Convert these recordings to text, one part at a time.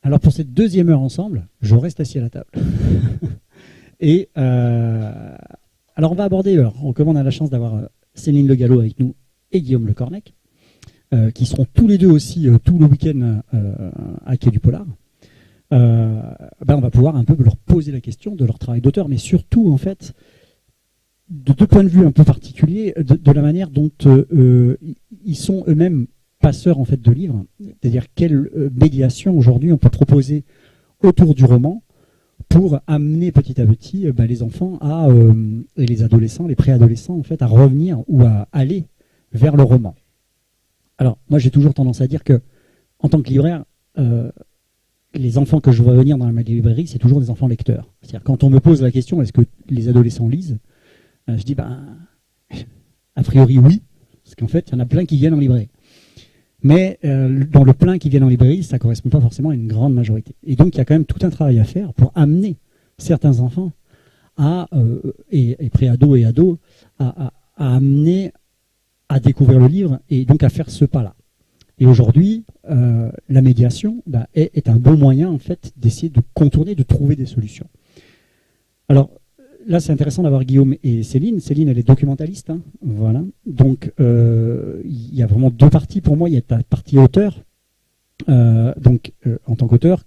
Alors pour cette deuxième heure ensemble, je reste assis à la table. Et alors on va aborder, comme on a la chance d'avoir Céline Le Gallo avec nous et Guillaume Le Cornec, qui seront tous les deux aussi tout le week-end à Quai du Polar. On va pouvoir un peu leur poser la question de leur travail d'auteur, mais surtout en fait de deux points de vue un peu particuliers de la manière dont ils sont eux-mêmes passeurs en fait de livres, c'est-à-dire quelle médiation aujourd'hui on peut proposer autour du roman pour amener petit à petit les enfants et les adolescents, les préadolescents en fait à revenir ou à aller vers le roman. Alors moi j'ai toujours tendance à dire que en tant que libraire, les enfants que je vois venir dans ma librairie, c'est toujours des enfants lecteurs. C'est-à-dire quand on me pose la question est-ce que les adolescents lisent, je dis a priori oui, parce qu'en fait il y en a plein qui viennent en librairie. Mais dans le plein qui viennent en librairie, ça ne correspond pas forcément à une grande majorité. Et donc il y a quand même tout un travail à faire pour amener certains enfants et pré-ados et ados à amener à découvrir le livre et donc à faire ce pas-là. Et aujourd'hui, la médiation est un bon moyen en fait d'essayer de contourner, de trouver des solutions. Alors là, c'est intéressant d'avoir Guillaume et Céline. Céline, elle est documentaliste. Hein, voilà. Donc, il y a vraiment deux parties pour moi. Il y a ta partie auteur. En tant qu'auteur,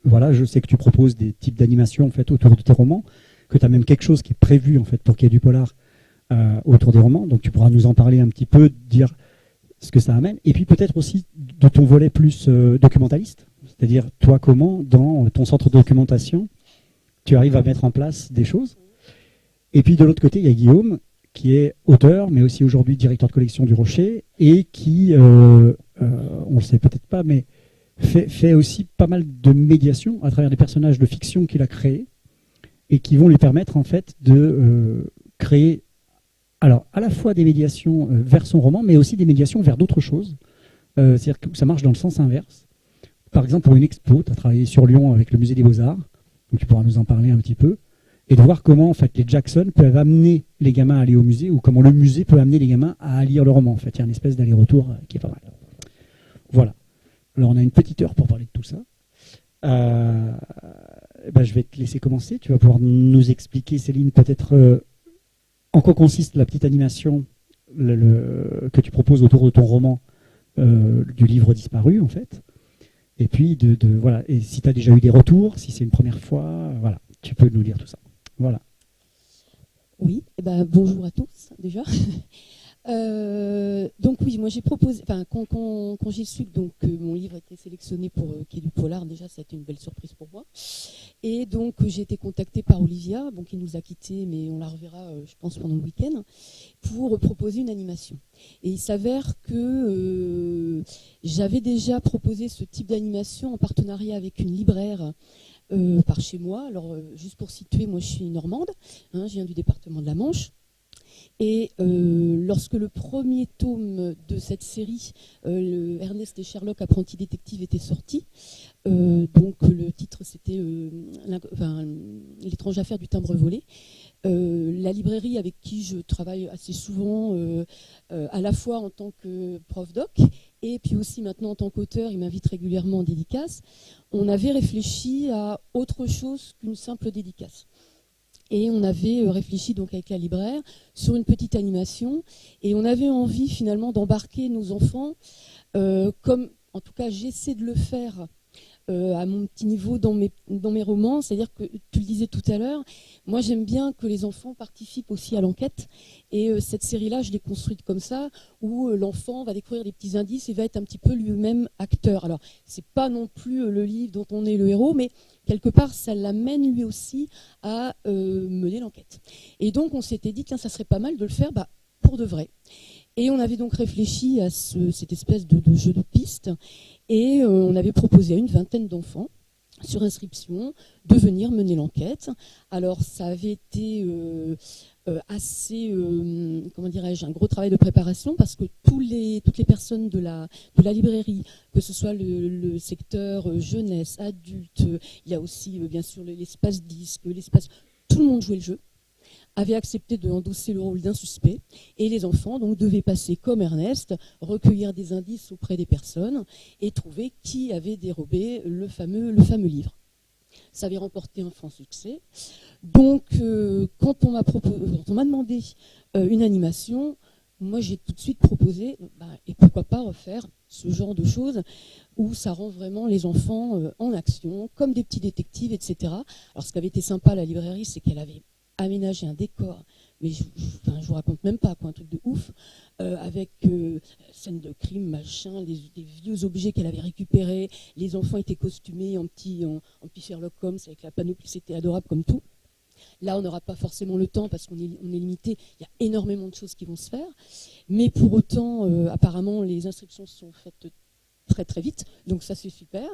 voilà, je sais que tu proposes des types d'animation en fait, autour de tes romans, que tu as même quelque chose qui est prévu en fait, pour Quai du Polar autour des romans. Donc, tu pourras nous en parler un petit peu, dire ce que ça amène. Et puis, peut-être aussi de ton volet plus documentaliste. C'est-à-dire, toi, comment, dans ton centre de documentation, tu arrives à mettre en place des choses. Et puis de l'autre côté, il y a Guillaume, qui est auteur, mais aussi aujourd'hui directeur de collection du Rocher, et qui, on ne le sait peut-être pas, mais fait aussi pas mal de médiation à travers des personnages de fiction qu'il a créés, et qui vont lui permettre en fait de créer alors à la fois des médiations vers son roman, mais aussi des médiations vers d'autres choses. C'est-à-dire que ça marche dans le sens inverse. Par exemple, pour une expo, tu as travaillé sur Lyon avec le Musée des Beaux-Arts, donc tu pourras nous en parler un petit peu, et de voir comment en fait, les Jackson peuvent amener les gamins à aller au musée, ou comment le musée peut amener les gamins à lire le roman. En fait, il y a une espèce d'aller-retour qui est pas mal. Voilà. Alors on a une petite heure pour parler de tout ça. Je vais te laisser commencer. Tu vas pouvoir nous expliquer, Céline, peut-être en quoi consiste la petite animation que tu proposes autour de ton roman du livre disparu, en fait. Et puis, voilà. Et si tu as déjà eu des retours, si c'est une première fois, voilà, tu peux nous dire tout ça. Voilà. Oui, bonjour à tous, déjà. Donc oui, moi j'ai proposé, quand j'ai su que mon livre était sélectionné pour Quai du Polar, déjà ça a été une belle surprise pour moi. Et donc j'ai été contactée par Olivia, qui nous a quittés, mais on la reverra, je pense, pendant le week-end, pour proposer une animation. Et il s'avère que j'avais déjà proposé ce type d'animation en partenariat avec une libraire par chez moi. Alors juste pour situer, moi je suis normande, je viens du département de la Manche. Et lorsque le premier tome de cette série, le Ernest et Sherlock, apprenti détective, était sorti, donc le titre c'était L'étrange affaire du timbre volé, la librairie avec qui je travaille assez souvent, à la fois en tant que prof doc, et puis aussi maintenant en tant qu'auteur, il m'invite régulièrement en dédicace, on avait réfléchi à autre chose qu'une simple dédicace. Et on avait réfléchi donc avec la libraire sur une petite animation, et on avait envie finalement d'embarquer nos enfants, comme en tout cas j'essaie de le faire à mon petit niveau dans mes romans, c'est-à-dire que tu le disais tout à l'heure, moi j'aime bien que les enfants participent aussi à l'enquête, et cette série-là je l'ai construite comme ça, où l'enfant va découvrir des petits indices et va être un petit peu lui-même acteur. Alors c'est pas non plus le livre dont on est le héros, mais quelque part ça l'amène lui aussi à mener l'enquête. Et donc on s'était dit tiens, ça serait pas mal de le faire pour de vrai. Et on avait donc réfléchi à cette espèce de jeu de piste, et on avait proposé à une vingtaine d'enfants, sur inscription, de venir mener l'enquête. Alors ça avait été assez, comment dirais-je, un gros travail de préparation, parce que toutes les personnes de la librairie, que ce soit le secteur jeunesse, adulte, il y a aussi bien sûr l'espace disque, tout le monde jouait le jeu. avait accepté de endosser le rôle d'un suspect, et les enfants donc devaient passer comme Ernest, recueillir des indices auprès des personnes et trouver qui avait dérobé le fameux livre. Ça avait remporté un franc succès. Donc, quand on m'a demandé une animation, moi j'ai tout de suite proposé, et pourquoi pas refaire ce genre de choses où ça rend vraiment les enfants en action, comme des petits détectives, etc. Alors, ce qui avait été sympa à la librairie, c'est qu'elle avait aménagé un décor, mais je vous raconte même pas, quoi, un truc de ouf, avec scène de crime, machin, des vieux objets qu'elle avait récupérés, les enfants étaient costumés en petit Sherlock Holmes avec la panoplie, c'était adorable comme tout. Là, on n'aura pas forcément le temps parce qu'on est limité, il y a énormément de choses qui vont se faire, mais pour autant, apparemment, les instructions sont faites très très vite, donc ça c'est super.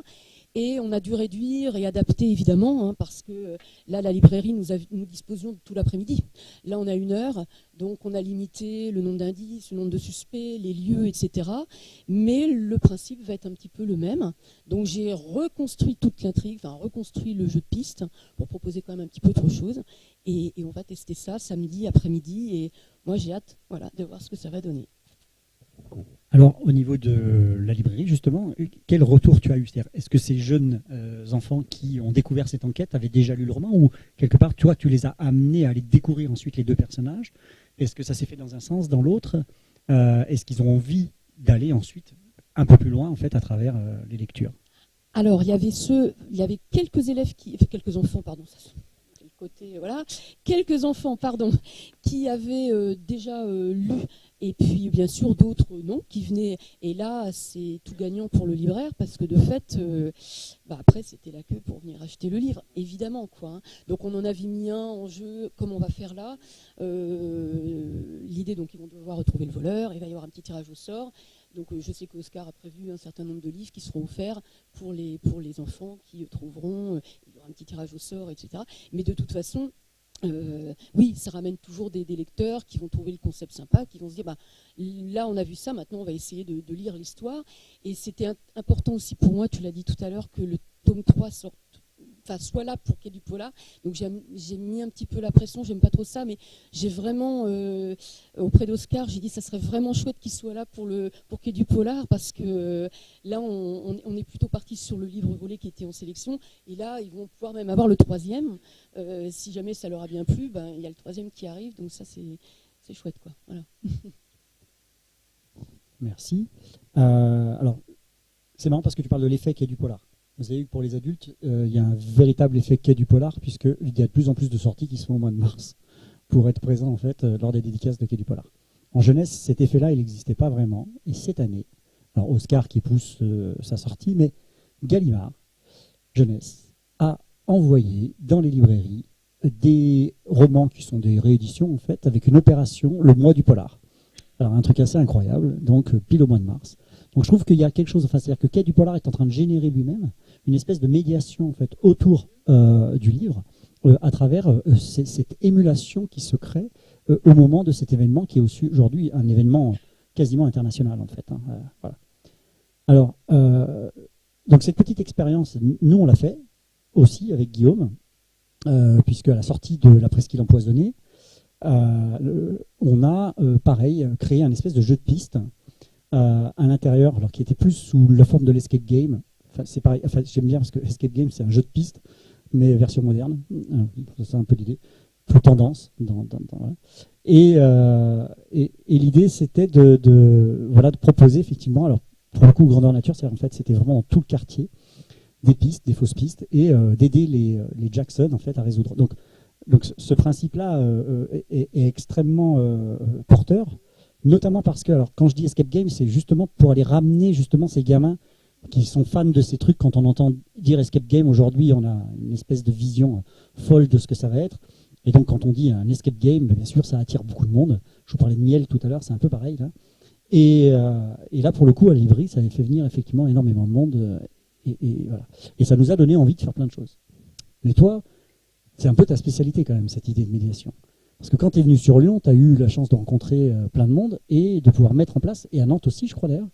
Et on a dû réduire et adapter évidemment, parce que là la librairie, nous disposions de tout l'après-midi. Là on a 1 heure, donc on a limité le nombre d'indices, le nombre de suspects, les lieux, etc. Mais le principe va être un petit peu le même. Donc j'ai reconstruit toute l'intrigue, reconstruit le jeu de piste pour proposer quand même un petit peu autre chose. Et on va tester ça samedi après-midi. Et moi j'ai hâte, de voir ce que ça va donner. Alors, au niveau de la librairie, justement, quel retour tu as eu? Est-ce que ces jeunes enfants qui ont découvert cette enquête avaient déjà lu le roman, ou quelque part, toi, tu les as amenés à aller découvrir ensuite les 2 personnages? Est-ce que ça s'est fait dans un sens, dans l'autre? Est-ce qu'ils ont envie d'aller ensuite un peu plus loin, en fait, à travers les lectures? Alors, il y avait quelques élèves quelques enfants, pardon, quelques enfants, qui avaient déjà lu, et puis bien sûr d'autres non, qui venaient. Et là, c'est tout gagnant pour le libraire parce que de fait, après, c'était la queue pour venir acheter le livre, évidemment, quoi. Donc, on en avait mis un en jeu. Comment on va faire là? L'idée, donc, ils vont devoir retrouver le voleur. Il va y avoir un petit tirage au sort. Donc, je sais qu'Oscar a prévu un certain nombre de livres qui seront offerts pour les enfants qui trouveront. Il y aura un petit tirage au sort, etc. Mais de toute façon, oui, ça ramène toujours des lecteurs qui vont trouver le concept sympa, qui vont se dire, là on a vu ça, maintenant on va essayer de lire l'histoire. Et c'était important aussi pour moi, tu l'as dit tout à l'heure, que le tome 3 soit là pour qu'il y ait du polar. Donc j'ai mis un petit peu la pression, j'aime pas trop ça, mais j'ai vraiment, auprès d'Oscar, j'ai dit ça serait vraiment chouette qu'il soit là pour qu'il y ait du polar, parce que là on est plutôt parti sur le livre volet qui était en sélection, et là ils vont pouvoir même avoir le 3e. Si jamais ça leur a bien plu, il y a le 3e qui arrive, donc ça c'est chouette, quoi. Voilà. Merci. Alors, c'est marrant parce que tu parles de l'effet qu'il y a du polar. Vous avez vu que pour les adultes, il y a un véritable effet quai du polar, puisqu'il y a de plus en plus de sorties qui se font au mois de mars pour être présents en fait lors des dédicaces de quai du polar. En jeunesse, cet effet-là, il n'existait pas vraiment. Et cette année, alors Oscar qui pousse sa sortie, mais Gallimard, jeunesse, a envoyé dans les librairies des romans qui sont des rééditions en fait, avec une opération le mois du polar. Alors un truc assez incroyable, donc pile au mois de mars. Donc je trouve qu'il y a quelque chose, c'est-à-dire que Quai du Polar est en train de générer lui-même une espèce de médiation en fait autour du livre à travers cette émulation qui se crée au moment de cet événement qui est aussi aujourd'hui un événement quasiment international en fait. Voilà. Alors donc cette petite expérience, nous on l'a fait aussi avec Guillaume, puisque à la sortie de La Presqu'île empoisonnée, on a pareil créé un espèce de jeu de piste à l'intérieur, alors qui était plus sous la forme de l'escape game. C'est pareil, j'aime bien parce que l'escape game c'est un jeu de piste, mais version moderne. C'est un peu l'idée, plus tendance. Voilà. Et l'idée c'était de proposer effectivement, alors pour le coup grandeur nature, c'est en fait c'était vraiment dans tout le quartier des pistes, des fausses pistes, et d'aider les Jackson en fait à résoudre. Donc ce principe-là est extrêmement porteur, notamment parce que, alors quand je dis escape game, c'est justement pour aller ramener justement ces gamins qui sont fans de ces trucs. Quand on entend dire escape game aujourd'hui, on a une espèce de vision folle de ce que ça va être. Et donc quand on dit un escape game, bien sûr ça attire beaucoup de monde. Je vous parlais de Miel tout à l'heure, c'est un peu pareil là. Et là pour le coup à la librairie, ça avait fait venir effectivement énormément de monde. Et voilà. Et ça nous a donné envie de faire plein de choses. Mais toi, c'est un peu ta spécialité quand même, cette idée de médiation. Parce que quand tu es venu sur Lyon, tu as eu la chance de rencontrer plein de monde et de pouvoir mettre en place, et à Nantes aussi, je crois d'ailleurs,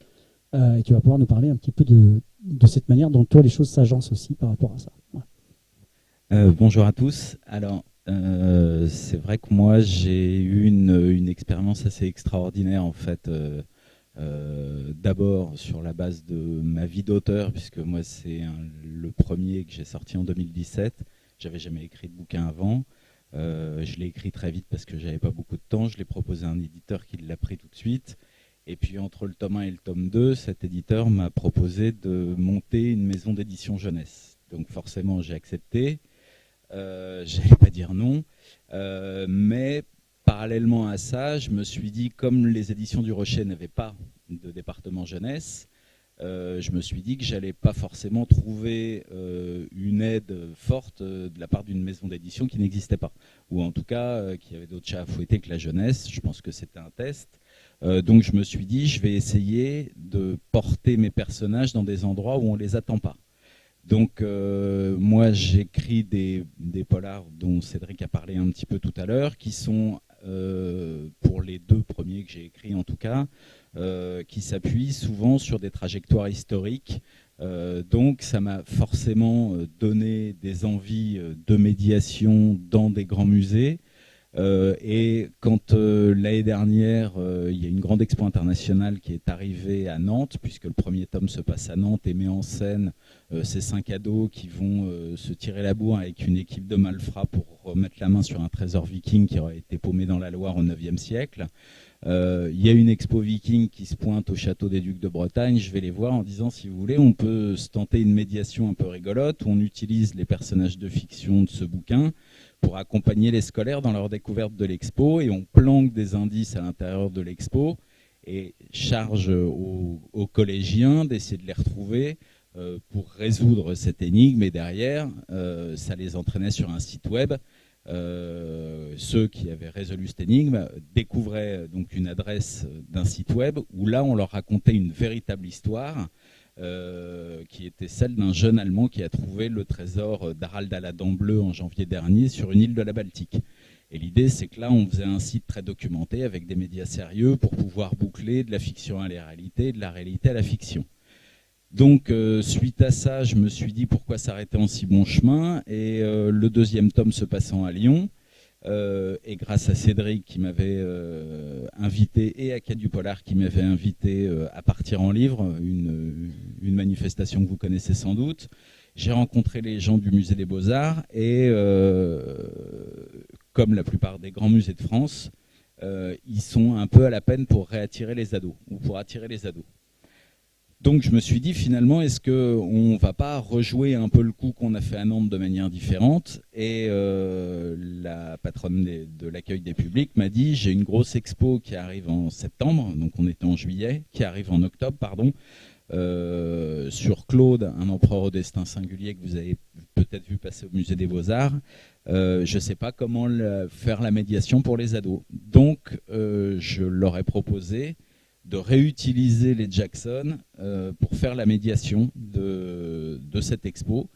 et tu vas pouvoir nous parler un petit peu de cette manière dont toi les choses s'agencent aussi par rapport à ça. Ouais. Bonjour à tous. Alors, C'est vrai que moi j'ai eu une expérience assez extraordinaire en fait. D'abord sur la base de ma vie d'auteur, puisque moi c'est le premier que j'ai sorti en 2017. J'avais jamais écrit de bouquin avant. Je l'ai écrit très vite parce que j'avais pas beaucoup de temps. Je l'ai proposé à un éditeur qui l'a pris tout de suite. Et puis entre le tome 1 et le tome 2, cet éditeur m'a proposé de monter une maison d'édition jeunesse. Donc forcément j'ai accepté. J'allais pas dire non, mais parallèlement à ça, je me suis dit, comme les éditions du Rocher n'avaient pas de département jeunesse, je me suis dit que j'allais pas forcément trouver une aide forte de la part d'une maison d'édition qui n'existait pas, ou en tout cas qui avait d'autres chats à fouetter que la jeunesse. Je pense que c'était un test. Donc je me suis dit, je vais essayer de porter mes personnages dans des endroits où on les attend pas. Donc moi j'écris des polars dont Cédric a parlé un petit peu tout à l'heure, qui sont, pour les deux premiers que j'ai écrits en tout cas, qui s'appuient souvent sur des trajectoires historiques. Donc ça m'a forcément donné des envies de médiation dans des grands musées. Et quand l'année dernière, il y a une grande expo internationale qui est arrivée à Nantes, puisque le premier tome se passe à Nantes et met en scène ces 5 ados qui vont se tirer la bourre avec une équipe de malfrats pour remettre la main sur un trésor viking qui aurait été paumé dans la Loire au IXe siècle. Il y a une expo viking qui se pointe au château des Ducs de Bretagne. Je vais les voir en disant, si vous voulez, on peut se tenter une médiation un peu rigolote où on utilise les personnages de fiction de ce bouquin pour accompagner les scolaires dans leur découverte de l'expo, et on planque des indices à l'intérieur de l'expo et charge aux collégiens d'essayer de les retrouver pour résoudre cette énigme. Et derrière, ça les entraînait sur un site web. Ceux qui avaient résolu cette énigme découvraient donc une adresse d'un site web où là on leur racontait une véritable histoire qui était celle d'un jeune Allemand qui a trouvé le trésor d'Harald à la dent bleue en janvier dernier sur une île de la Baltique. Et l'idée, c'est que là, on faisait un site très documenté avec des médias sérieux pour pouvoir boucler de la fiction à la réalité, de la réalité à la fiction. Donc, suite à ça, je me suis dit pourquoi s'arrêter en si bon chemin. Et le deuxième tome se passant à Lyon, et grâce à Cédric qui m'avait invité, et à Quai du Polar qui m'avait invité à partir en livre, une manifestation que vous connaissez sans doute, j'ai rencontré les gens du musée des Beaux-Arts et comme la plupart des grands musées de France, ils sont un peu à la peine pour réattirer les ados ou pour attirer les ados. Donc je me suis dit finalement, est-ce qu'on ne va pas rejouer un peu le coup qu'on a fait à Nantes de manière différente? Et la patronne de l'accueil des publics m'a dit, j'ai une grosse expo qui arrive en septembre, donc on était en juillet, qui arrive en octobre, pardon, sur Claude, un empereur au destin singulier que vous avez peut-être vu passer au musée des Beaux-Arts. Je ne sais pas comment faire la médiation pour les ados. Donc je leur ai proposé de réutiliser les Jackson pour faire la médiation de cette expo.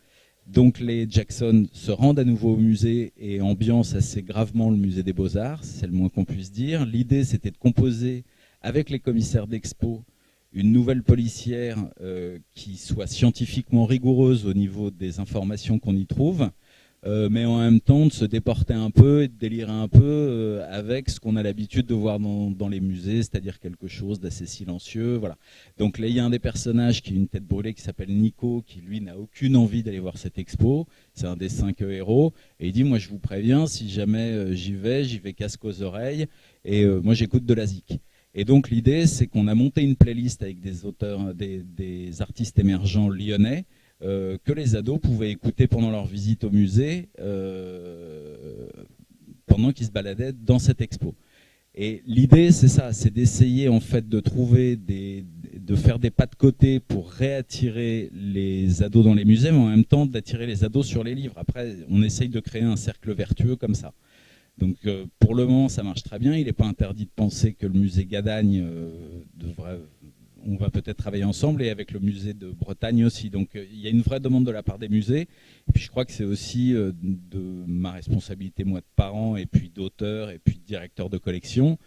Donc les Jackson se rendent à nouveau au musée et ambiancent assez gravement le musée des Beaux-Arts, c'est le moins qu'on puisse dire. L'idée, c'était de composer avec les commissaires d'expo une nouvelle policière qui soit scientifiquement rigoureuse au niveau des informations qu'on y trouve, mais en même temps de se déporter un peu et de délirer un peu avec ce qu'on a l'habitude de voir dans les musées, c'est-à-dire quelque chose d'assez silencieux. Voilà. Donc là, il y a un des personnages qui a une tête brûlée qui s'appelle Nico, qui lui n'a aucune envie d'aller voir cette expo. C'est un des 5 héros. Et il dit, moi je vous préviens, si jamais j'y vais casque aux oreilles, et moi j'écoute de la zik. Et donc l'idée, c'est qu'on a monté une playlist avec des auteurs, des artistes émergents lyonnais, que les ados pouvaient écouter pendant leur visite au musée, pendant qu'ils se baladaient dans cette expo. Et l'idée, c'est ça, c'est d'essayer en fait de trouver de faire des pas de côté pour réattirer les ados dans les musées, mais en même temps d'attirer les ados sur les livres. Après, on essaye de créer un cercle vertueux comme ça. Donc pour le moment, ça marche très bien. Il n'est pas interdit de penser que le musée Gadagne on va peut-être travailler ensemble, et avec le musée de Bretagne aussi. Donc il y a une vraie demande de la part des musées. Et puis je crois que c'est aussi de ma responsabilité, moi, de parent, et puis d'auteur, et puis de directeur de collection,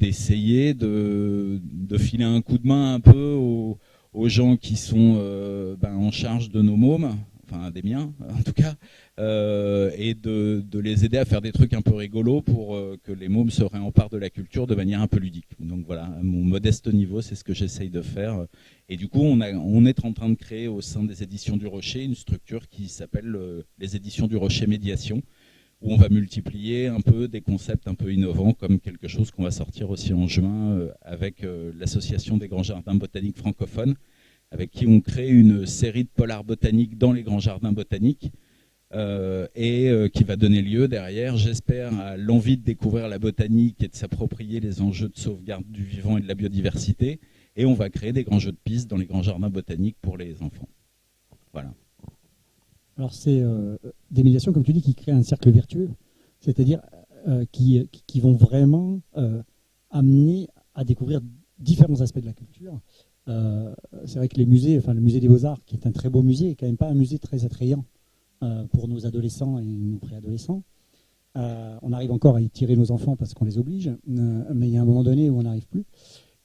d'essayer de filer un coup de main un peu aux gens qui sont en charge de nos mômes, enfin des miens en tout cas, et de les aider à faire des trucs un peu rigolos pour que les mômes se réemparent de la culture de manière un peu ludique. Donc voilà, à mon modeste niveau, c'est ce que j'essaye de faire. Et du coup, on est en train de créer au sein des éditions du Rocher une structure qui s'appelle les éditions du Rocher Médiation, où on va multiplier un peu des concepts un peu innovants, comme quelque chose qu'on va sortir aussi en juin avec l'association des grands jardins botaniques francophones, avec qui on crée une série de polars botaniques dans les grands jardins botaniques, qui va donner lieu derrière, j'espère, à l'envie de découvrir la botanique et de s'approprier les enjeux de sauvegarde du vivant et de la biodiversité. Et on va créer des grands jeux de piste dans les grands jardins botaniques pour les enfants. Voilà. Alors c'est des médiations, comme tu dis, qui créent un cercle vertueux, c'est-à-dire qui vont vraiment amener à découvrir différents aspects de la culture. C'est vrai que les musées, enfin le musée des Beaux-Arts, qui est un très beau musée, est quand même pas un musée très attrayant pour nos adolescents et nos préadolescents. On arrive encore à y tirer nos enfants parce qu'on les oblige, mais il y a un moment donné où on n'arrive plus.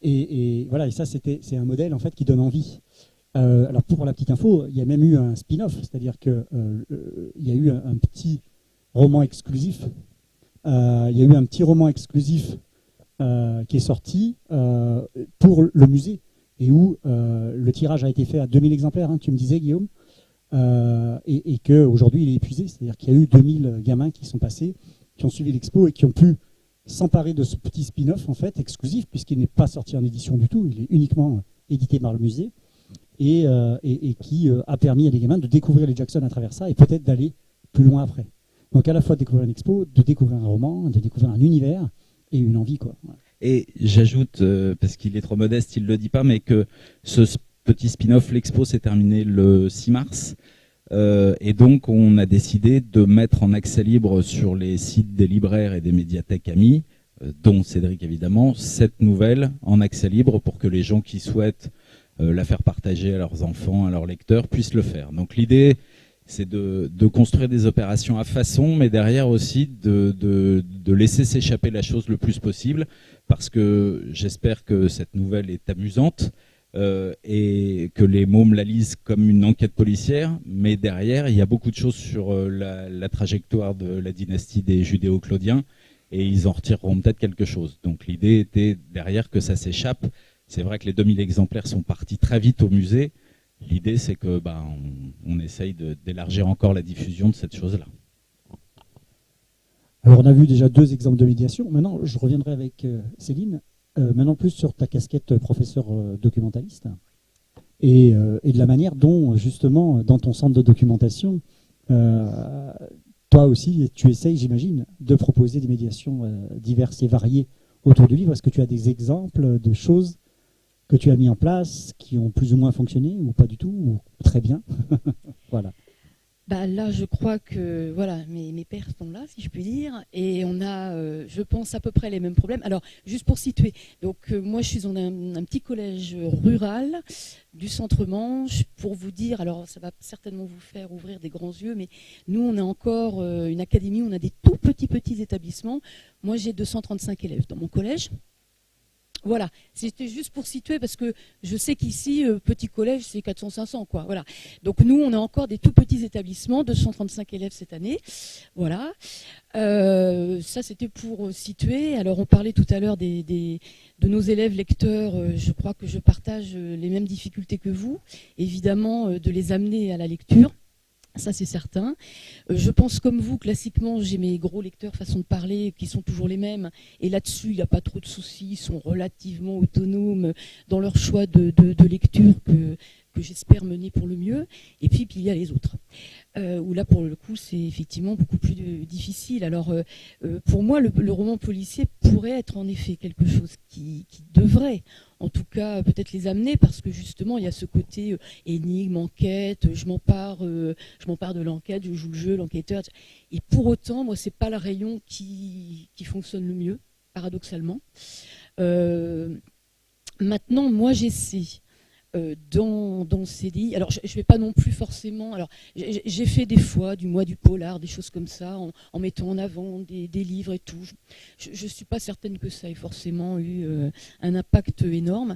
Et voilà, et ça c'est un modèle en fait qui donne envie. Alors pour la petite info, il y a même eu un spin-off, c'est-à-dire que il y a eu un petit roman exclusif. Il y a eu un petit roman exclusif qui est sorti pour le musée et où le tirage a été fait à 2000 exemplaires, hein, tu me disais Guillaume, et qu'aujourd'hui il est épuisé, c'est-à-dire qu'il y a eu 2000 gamins qui sont passés, qui ont suivi l'expo et qui ont pu s'emparer de ce petit spin-off en fait exclusif, puisqu'il n'est pas sorti en édition du tout, il est uniquement édité par le musée, et qui a permis à des gamins de découvrir les Jackson à travers ça et peut-être d'aller plus loin après. Donc à la fois de découvrir une expo, de découvrir un roman, de découvrir un univers et une envie, quoi. Voilà. Et j'ajoute, parce qu'il est trop modeste, il ne le dit pas, mais que ce petit spin-off, l'expo s'est terminé le 6 mars. Et donc, on a décidé de mettre en accès libre sur les sites des libraires et des médiathèques amis, dont Cédric évidemment, cette nouvelle en accès libre pour que les gens qui souhaitent la faire partager à leurs enfants, à leurs lecteurs, puissent le faire. Donc l'idée, c'est de construire des opérations à façon, mais derrière aussi de laisser s'échapper la chose le plus possible, parce que j'espère que cette nouvelle est amusante, et que les mômes la lisent comme une enquête policière, mais derrière, il y a beaucoup de choses sur la trajectoire de la dynastie des Judéo-Claudiens, et ils en retireront peut-être quelque chose. Donc l'idée était derrière que ça s'échappe. C'est vrai que les 2000 exemplaires sont partis très vite au musée. L'idée, c'est que on essaye d'élargir encore la diffusion de cette chose-là. Alors on a vu déjà 2 exemples de médiation. Maintenant, je reviendrai avec Céline. Maintenant plus sur ta casquette professeur documentaliste et de la manière dont, justement, dans ton centre de documentation, toi aussi, tu essayes, j'imagine, de proposer des médiations diverses et variées autour du livre. Est-ce que tu as des exemples de choses que tu as mis en place qui ont plus ou moins fonctionné ou pas du tout, ou très bien? Voilà. Bah là, je crois que voilà, mes pairs sont là, si je puis dire, et on a, je pense, à peu près les mêmes problèmes. Alors, juste pour situer, donc moi, je suis dans un petit collège rural du Centre-Manche. Pour vous dire, alors ça va certainement vous faire ouvrir des grands yeux, mais nous, on a encore une académie, on a des tout petits établissements. Moi, j'ai 235 élèves dans mon collège. Voilà, c'était juste pour situer parce que je sais qu'ici, petit collège, c'est 400-500, quoi. Voilà. Donc nous, on a encore des tout petits établissements, 235 élèves cette année. Voilà. Ça, c'était pour situer. Alors, on parlait tout à l'heure de nos élèves lecteurs. Je crois que je partage les mêmes difficultés que vous. Évidemment, de les amener à la lecture. Ça, c'est certain. Je pense comme vous, classiquement, j'ai mes gros lecteurs façon de parler qui sont toujours les mêmes. Et là-dessus, il n'y a pas trop de soucis. Ils sont relativement autonomes dans leur choix de lecture que j'espère mener pour le mieux. Et puis il y a les autres. Où là, pour le coup, c'est effectivement beaucoup plus difficile. Alors, pour moi, le roman policier pourrait être en effet quelque chose qui devrait, en tout cas, peut-être les amener, parce que justement, il y a ce côté énigme, enquête, je m'empare de l'enquête, je joue le jeu, l'enquêteur. Et pour autant, moi, c'est pas le rayon qui fonctionne le mieux, paradoxalement. Maintenant, moi, j'essaie. Dans CDI, alors je vais pas non plus forcément, alors j'ai fait des fois du polar, des choses comme ça, en mettant en avant des livres et tout. Je suis pas certaine que ça ait forcément eu un impact énorme.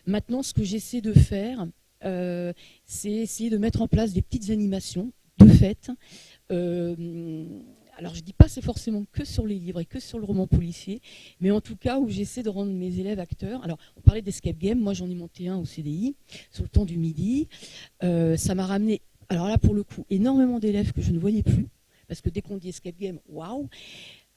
Maintenant, ce que j'essaie de faire, c'est essayer de mettre en place des petites animations de fait. Alors je dis pas c'est forcément que sur les livres et que sur le roman policier, mais en tout cas où j'essaie de rendre mes élèves acteurs. Alors on parlait d'escape game, moi j'en ai monté un au CDI, sur le temps du midi. Ça m'a ramené, alors là pour le coup, énormément d'élèves que je ne voyais plus, parce que dès qu'on dit escape game, waouh.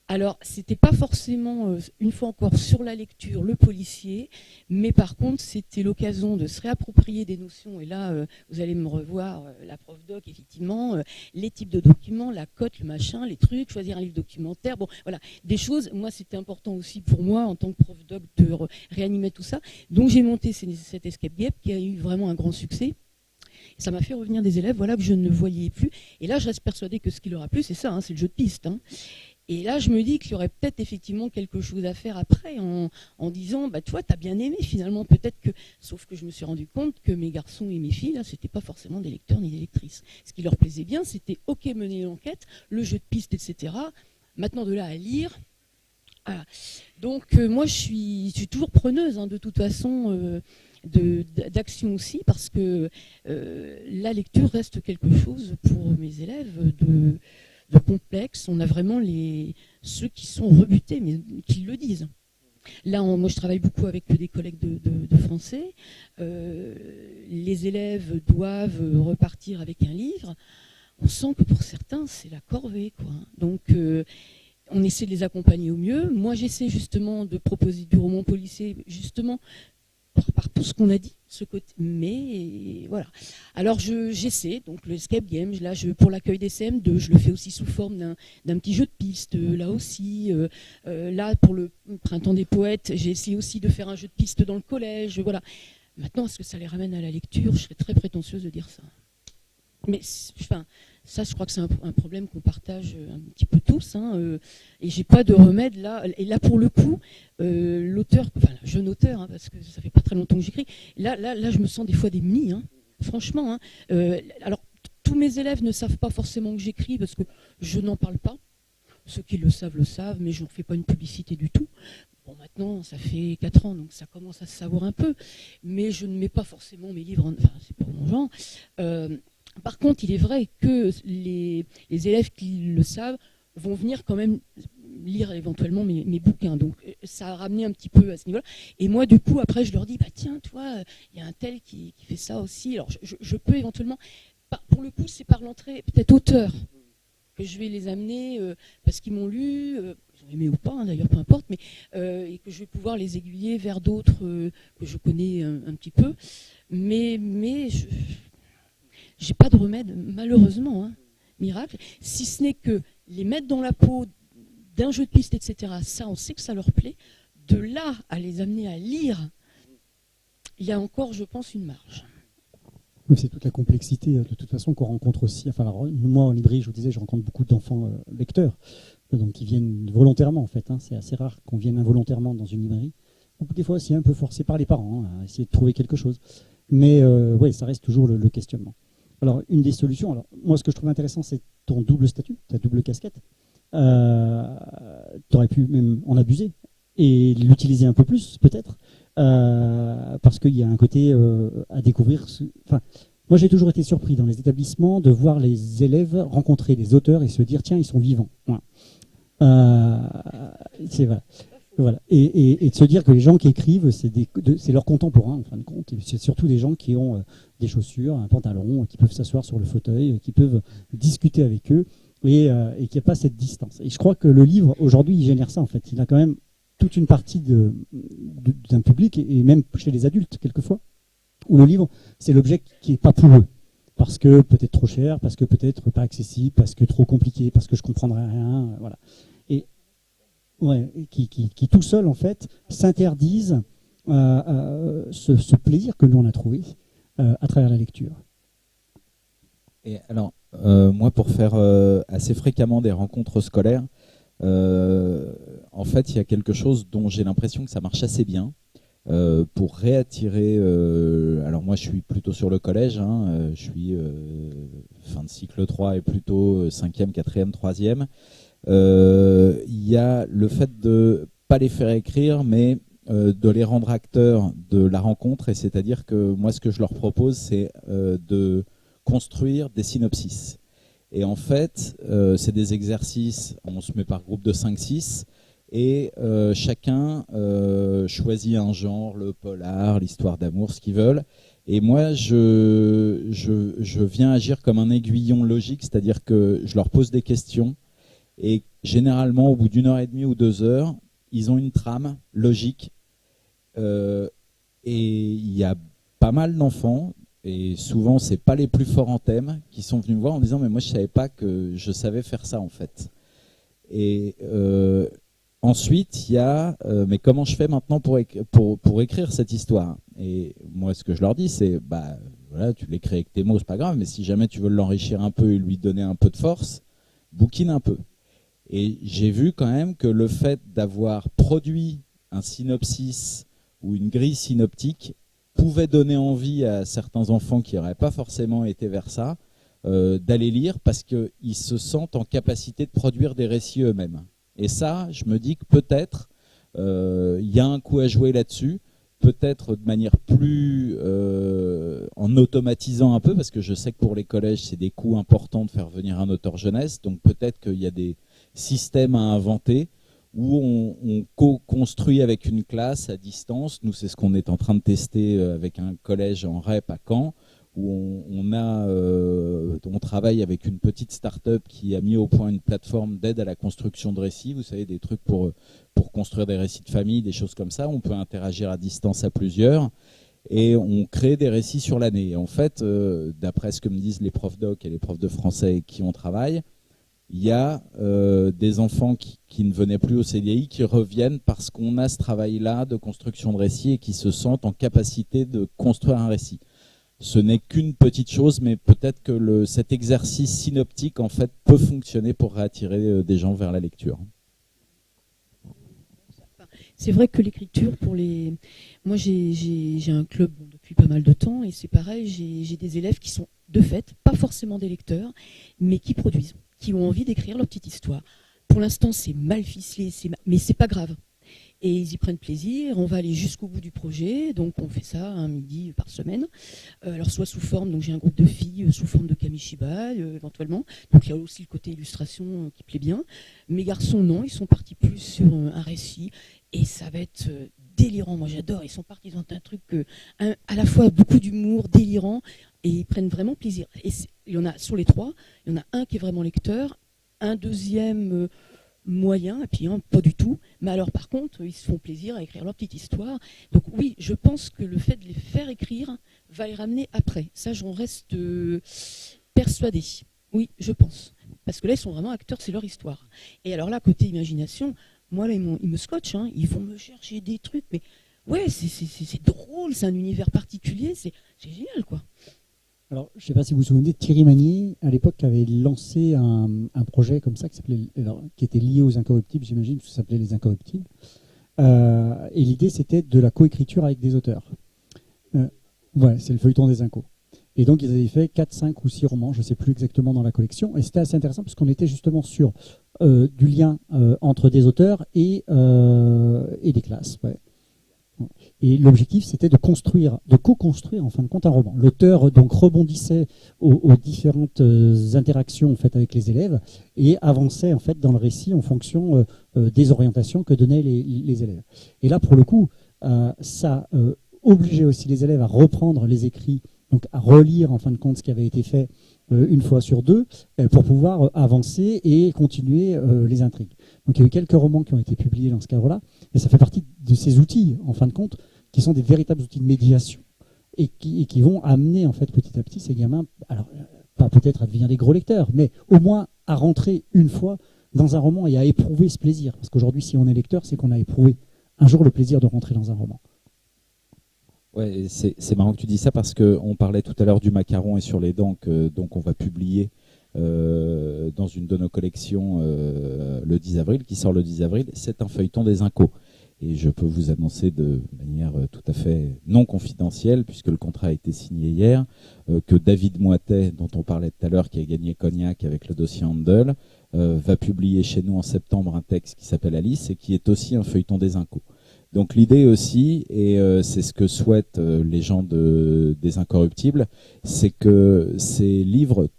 Alors, c'était pas forcément, une fois encore, sur la lecture, le policier, mais par contre, c'était l'occasion de se réapproprier des notions. Et là, vous allez me revoir, la prof doc, effectivement, les types de documents, la cote, le machin, les trucs, choisir un livre documentaire. Bon, voilà, des choses. Moi, c'était important aussi pour moi, en tant que prof doc, de réanimer tout ça. Donc, j'ai monté cet escape game qui a eu vraiment un grand succès. Et ça m'a fait revenir des élèves, voilà, que je ne voyais plus. Et là, je reste persuadée que ce qui leur a plu, c'est ça, hein, c'est le jeu de piste. Hein. Et là, je me dis qu'il y aurait peut-être effectivement quelque chose à faire après en disant, bah, toi, t'as bien aimé finalement, peut-être que, sauf que je me suis rendu compte que mes garçons et mes filles, là, c'était pas forcément des lecteurs ni des lectrices. Ce qui leur plaisait bien, c'était, ok, mener l'enquête, le jeu de piste, etc. Maintenant, de là à lire, voilà. Donc, moi, je suis toujours preneuse, hein, de toute façon, d'action aussi, parce que la lecture reste quelque chose pour mes élèves de complexe. On a vraiment ceux qui sont rebutés, mais qui le disent. Là, moi, je travaille beaucoup avec des collègues de français. Les élèves doivent repartir avec un livre. On sent que pour certains, c'est la corvée, quoi. Donc, on essaie de les accompagner au mieux. Moi, j'essaie justement de proposer du roman policier, justement, par tout ce qu'on a dit, ce côté. Mais voilà. Alors j'essaie, donc le escape game, là pour l'accueil des CM2, je le fais aussi sous forme d'un petit jeu de piste, là aussi. Là pour le printemps des poètes, j'ai essayé aussi de faire un jeu de piste dans le collège. Voilà. Maintenant, est-ce que ça les ramène à la lecture? Je serais très prétentieuse de dire ça. Mais enfin, ça, je crois que c'est un problème qu'on partage un petit peu tous, hein, et j'ai pas de remède là. Et là, pour le coup, l'auteur, enfin, le jeune auteur, hein, parce que ça fait pas très longtemps que j'écris, là, je me sens des fois démunie, hein, franchement. Hein. Alors, tous mes élèves ne savent pas forcément que j'écris parce que je n'en parle pas. Ceux qui le savent, mais je n'en fais pas une publicité du tout. Bon, maintenant, ça fait 4 ans, donc ça commence à se savoir un peu, mais je ne mets pas forcément mes livres, enfin, c'est pas mon genre. Par contre, il est vrai que les élèves qui le savent vont venir quand même lire éventuellement mes bouquins. Donc ça a ramené un petit peu à ce niveau-là. Et moi, du coup, après, je leur dis, bah tiens, toi, il y a un tel qui fait ça aussi. Alors je peux éventuellement, pour le coup, c'est par l'entrée, peut-être auteur, que je vais les amener parce qu'ils m'ont lu, ils ont aimé ou pas, hein, d'ailleurs, peu importe, mais et que je vais pouvoir les aiguiller vers d'autres que je connais un petit peu. Mais j'ai pas de remède, malheureusement, hein, miracle, si ce n'est que les mettre dans la peau d'un jeu de piste, etc. Ça, on sait que ça leur plaît. De là à les amener à lire, il y a encore, je pense, une marge. Oui, c'est toute la complexité, de toute façon, qu'on rencontre aussi. Enfin, alors, moi, en librairie, je vous disais, je rencontre beaucoup d'enfants lecteurs, donc qui viennent volontairement, en fait. Hein, c'est assez rare qu'on vienne involontairement dans une librairie. Donc, des fois, c'est un peu forcé par les parents, hein, à essayer de trouver quelque chose. Mais oui, ça reste toujours le questionnement. Alors, une des solutions, alors moi, ce que je trouve intéressant, c'est ton double statut, ta double casquette. Tu aurais pu même en abuser et l'utiliser un peu plus, peut-être, parce qu'il y a un côté à découvrir. Enfin, moi, j'ai toujours été surpris dans les établissements de voir les élèves rencontrer des auteurs et se dire, tiens, ils sont vivants. Voilà. C'est vrai. Voilà. Et de se dire que les gens qui écrivent, c'est leurs contemporains, en fin de compte. Et c'est surtout des gens qui ont des chaussures, un pantalon, qui peuvent s'asseoir sur le fauteuil, qui peuvent discuter avec eux, et qu'il n'y a pas cette distance. Et je crois que le livre, aujourd'hui, il génère ça, en fait. Il a quand même toute une partie d'un public, et même chez les adultes, quelquefois, où le livre, c'est l'objet qui n'est pas pour eux. Parce que peut-être trop cher, parce que peut-être pas accessible, parce que trop compliqué, parce que je ne comprendrai rien. Voilà. Ouais, qui tout seul, en fait, s'interdisent ce plaisir que nous, on a trouvé à travers la lecture. Et alors, moi, pour faire assez fréquemment des rencontres scolaires, en fait, il y a quelque chose dont j'ai l'impression que ça marche assez bien pour réattirer... alors moi, je suis plutôt sur le collège, hein, je suis fin de cycle 3 et plutôt 5e, 4e, 3e. Il y a le fait de pas les faire écrire, mais de les rendre acteurs de la rencontre, et c'est-à-dire que moi, ce que je leur propose, c'est de construire des synopsis. Et en fait, c'est des exercices, on se met par groupe de 5-6, et chacun choisit un genre, le polar, l'histoire d'amour, ce qu'ils veulent. Et moi, je viens agir comme un aiguillon logique, c'est-à-dire que je leur pose des questions, et généralement, au bout d'1 heure et demie ou 2 heures, ils ont une trame logique. Et il y a pas mal d'enfants, et souvent c'est pas les plus forts en thème, qui sont venus me voir en disant mais moi je savais pas que je savais faire ça en fait. Et ensuite il y a mais comment je fais maintenant pour écrire cette histoire. Et moi ce que je leur dis c'est bah voilà, tu l'écris avec tes mots, c'est pas grave, mais si jamais tu veux l'enrichir un peu et lui donner un peu de force, bouquine un peu. Et j'ai vu quand même que le fait d'avoir produit un synopsis ou une grille synoptique pouvait donner envie à certains enfants qui n'auraient pas forcément été vers ça, d'aller lire parce qu'ils se sentent en capacité de produire des récits eux-mêmes. Et ça, je me dis que peut-être y a un coup à jouer là-dessus, peut-être de manière plus en automatisant un peu, parce que je sais que pour les collèges, c'est des coûts importants de faire venir un auteur jeunesse, donc peut-être qu'il y a des systèmes à inventer où on co-construit avec une classe à distance. Nous, c'est ce qu'on est en train de tester avec un collège en REP à Caen, où on travaille avec une petite start-up qui a mis au point une plateforme d'aide à la construction de récits. Vous savez, des trucs pour construire des récits de famille, des choses comme ça. On peut interagir à distance à plusieurs et on crée des récits sur l'année. En fait, d'après ce que me disent les profs doc et les profs de français avec qui on travaille, il y a des enfants qui ne venaient plus au CDI qui reviennent parce qu'on a ce travail-là de construction de récits et qui se sentent en capacité de construire un récit. Ce n'est qu'une petite chose, mais peut-être que cet exercice synoptique en fait peut fonctionner pour réattirer des gens vers la lecture. C'est vrai que l'écriture, moi j'ai un club depuis pas mal de temps et c'est pareil, j'ai des élèves qui sont de fait pas forcément des lecteurs, mais qui produisent, qui ont envie d'écrire leur petite histoire. Pour l'instant, c'est mal ficelé, mais c'est pas grave. Et ils y prennent plaisir, on va aller jusqu'au bout du projet, donc on fait ça un midi par semaine. Alors soit sous forme, donc j'ai un groupe de filles sous forme de kamishiba éventuellement, donc il y a aussi le côté illustration qui plaît bien. Mes garçons non, ils sont partis plus sur un récit et ça va être délirant, moi j'adore, ils sont partis dans un truc à la fois beaucoup d'humour, délirant, et ils prennent vraiment plaisir. Et il y en a sur les 3, il y en a un qui est vraiment lecteur, un deuxième moyen, et puis pas du tout. Mais alors par contre, ils se font plaisir à écrire leur petite histoire. Donc oui, je pense que le fait de les faire écrire va les ramener après. Ça, j'en reste persuadée. Oui, je pense. Parce que là, ils sont vraiment acteurs, c'est leur histoire. Et alors là, côté imagination, moi là, ils me scotchent, hein, ils vont me chercher des trucs, mais ouais, c'est drôle, c'est un univers particulier, c'est génial, quoi. Alors, je ne sais pas si vous vous souvenez, Thierry Magnier, à l'époque, avait lancé un projet comme ça qui était lié aux Incorruptibles, j'imagine, parce que ça s'appelait Les Incorruptibles. Et l'idée, c'était de la coécriture avec des auteurs. Ouais, c'est le feuilleton des Incos. Et donc, ils avaient fait 4, 5 ou 6 romans, je ne sais plus exactement dans la collection. Et c'était assez intéressant parce qu'on était justement sur du lien entre des auteurs et des classes. Ouais. Et l'objectif, c'était de co-construire en fin de compte un roman. L'auteur donc rebondissait aux différentes interactions en fait avec les élèves et avançait en fait dans le récit en fonction des orientations que donnaient les élèves. Et là, pour le coup, ça obligeait aussi les élèves à reprendre les écrits, donc à relire en fin de compte ce qui avait été fait une fois sur 2 pour pouvoir avancer et continuer les intrigues. Donc il y a eu quelques romans qui ont été publiés dans ce cadre-là, et ça fait partie de ces outils, en fin de compte, qui sont des véritables outils de médiation et qui vont amener en fait petit à petit ces gamins, alors pas peut-être à devenir des gros lecteurs, mais au moins à rentrer une fois dans un roman et à éprouver ce plaisir. Parce qu'aujourd'hui, si on est lecteur, c'est qu'on a éprouvé un jour le plaisir de rentrer dans un roman. Ouais, c'est marrant que tu dis ça parce qu'on parlait tout à l'heure du macaron et sur les dents que donc on va publier dans une de nos collections le 10 avril, qui sort le 10 avril. C'est un feuilleton des Incos. Et je peux vous annoncer de manière tout à fait non confidentielle, puisque le contrat a été signé hier, que David Moitet, dont on parlait tout à l'heure, qui a gagné Cognac avec le dossier Handel, va publier chez nous en septembre un texte qui s'appelle Alice et qui est aussi un feuilleton des Incos. Donc l'idée aussi, et c'est ce que souhaitent les gens des Incorruptibles, c'est que ces livres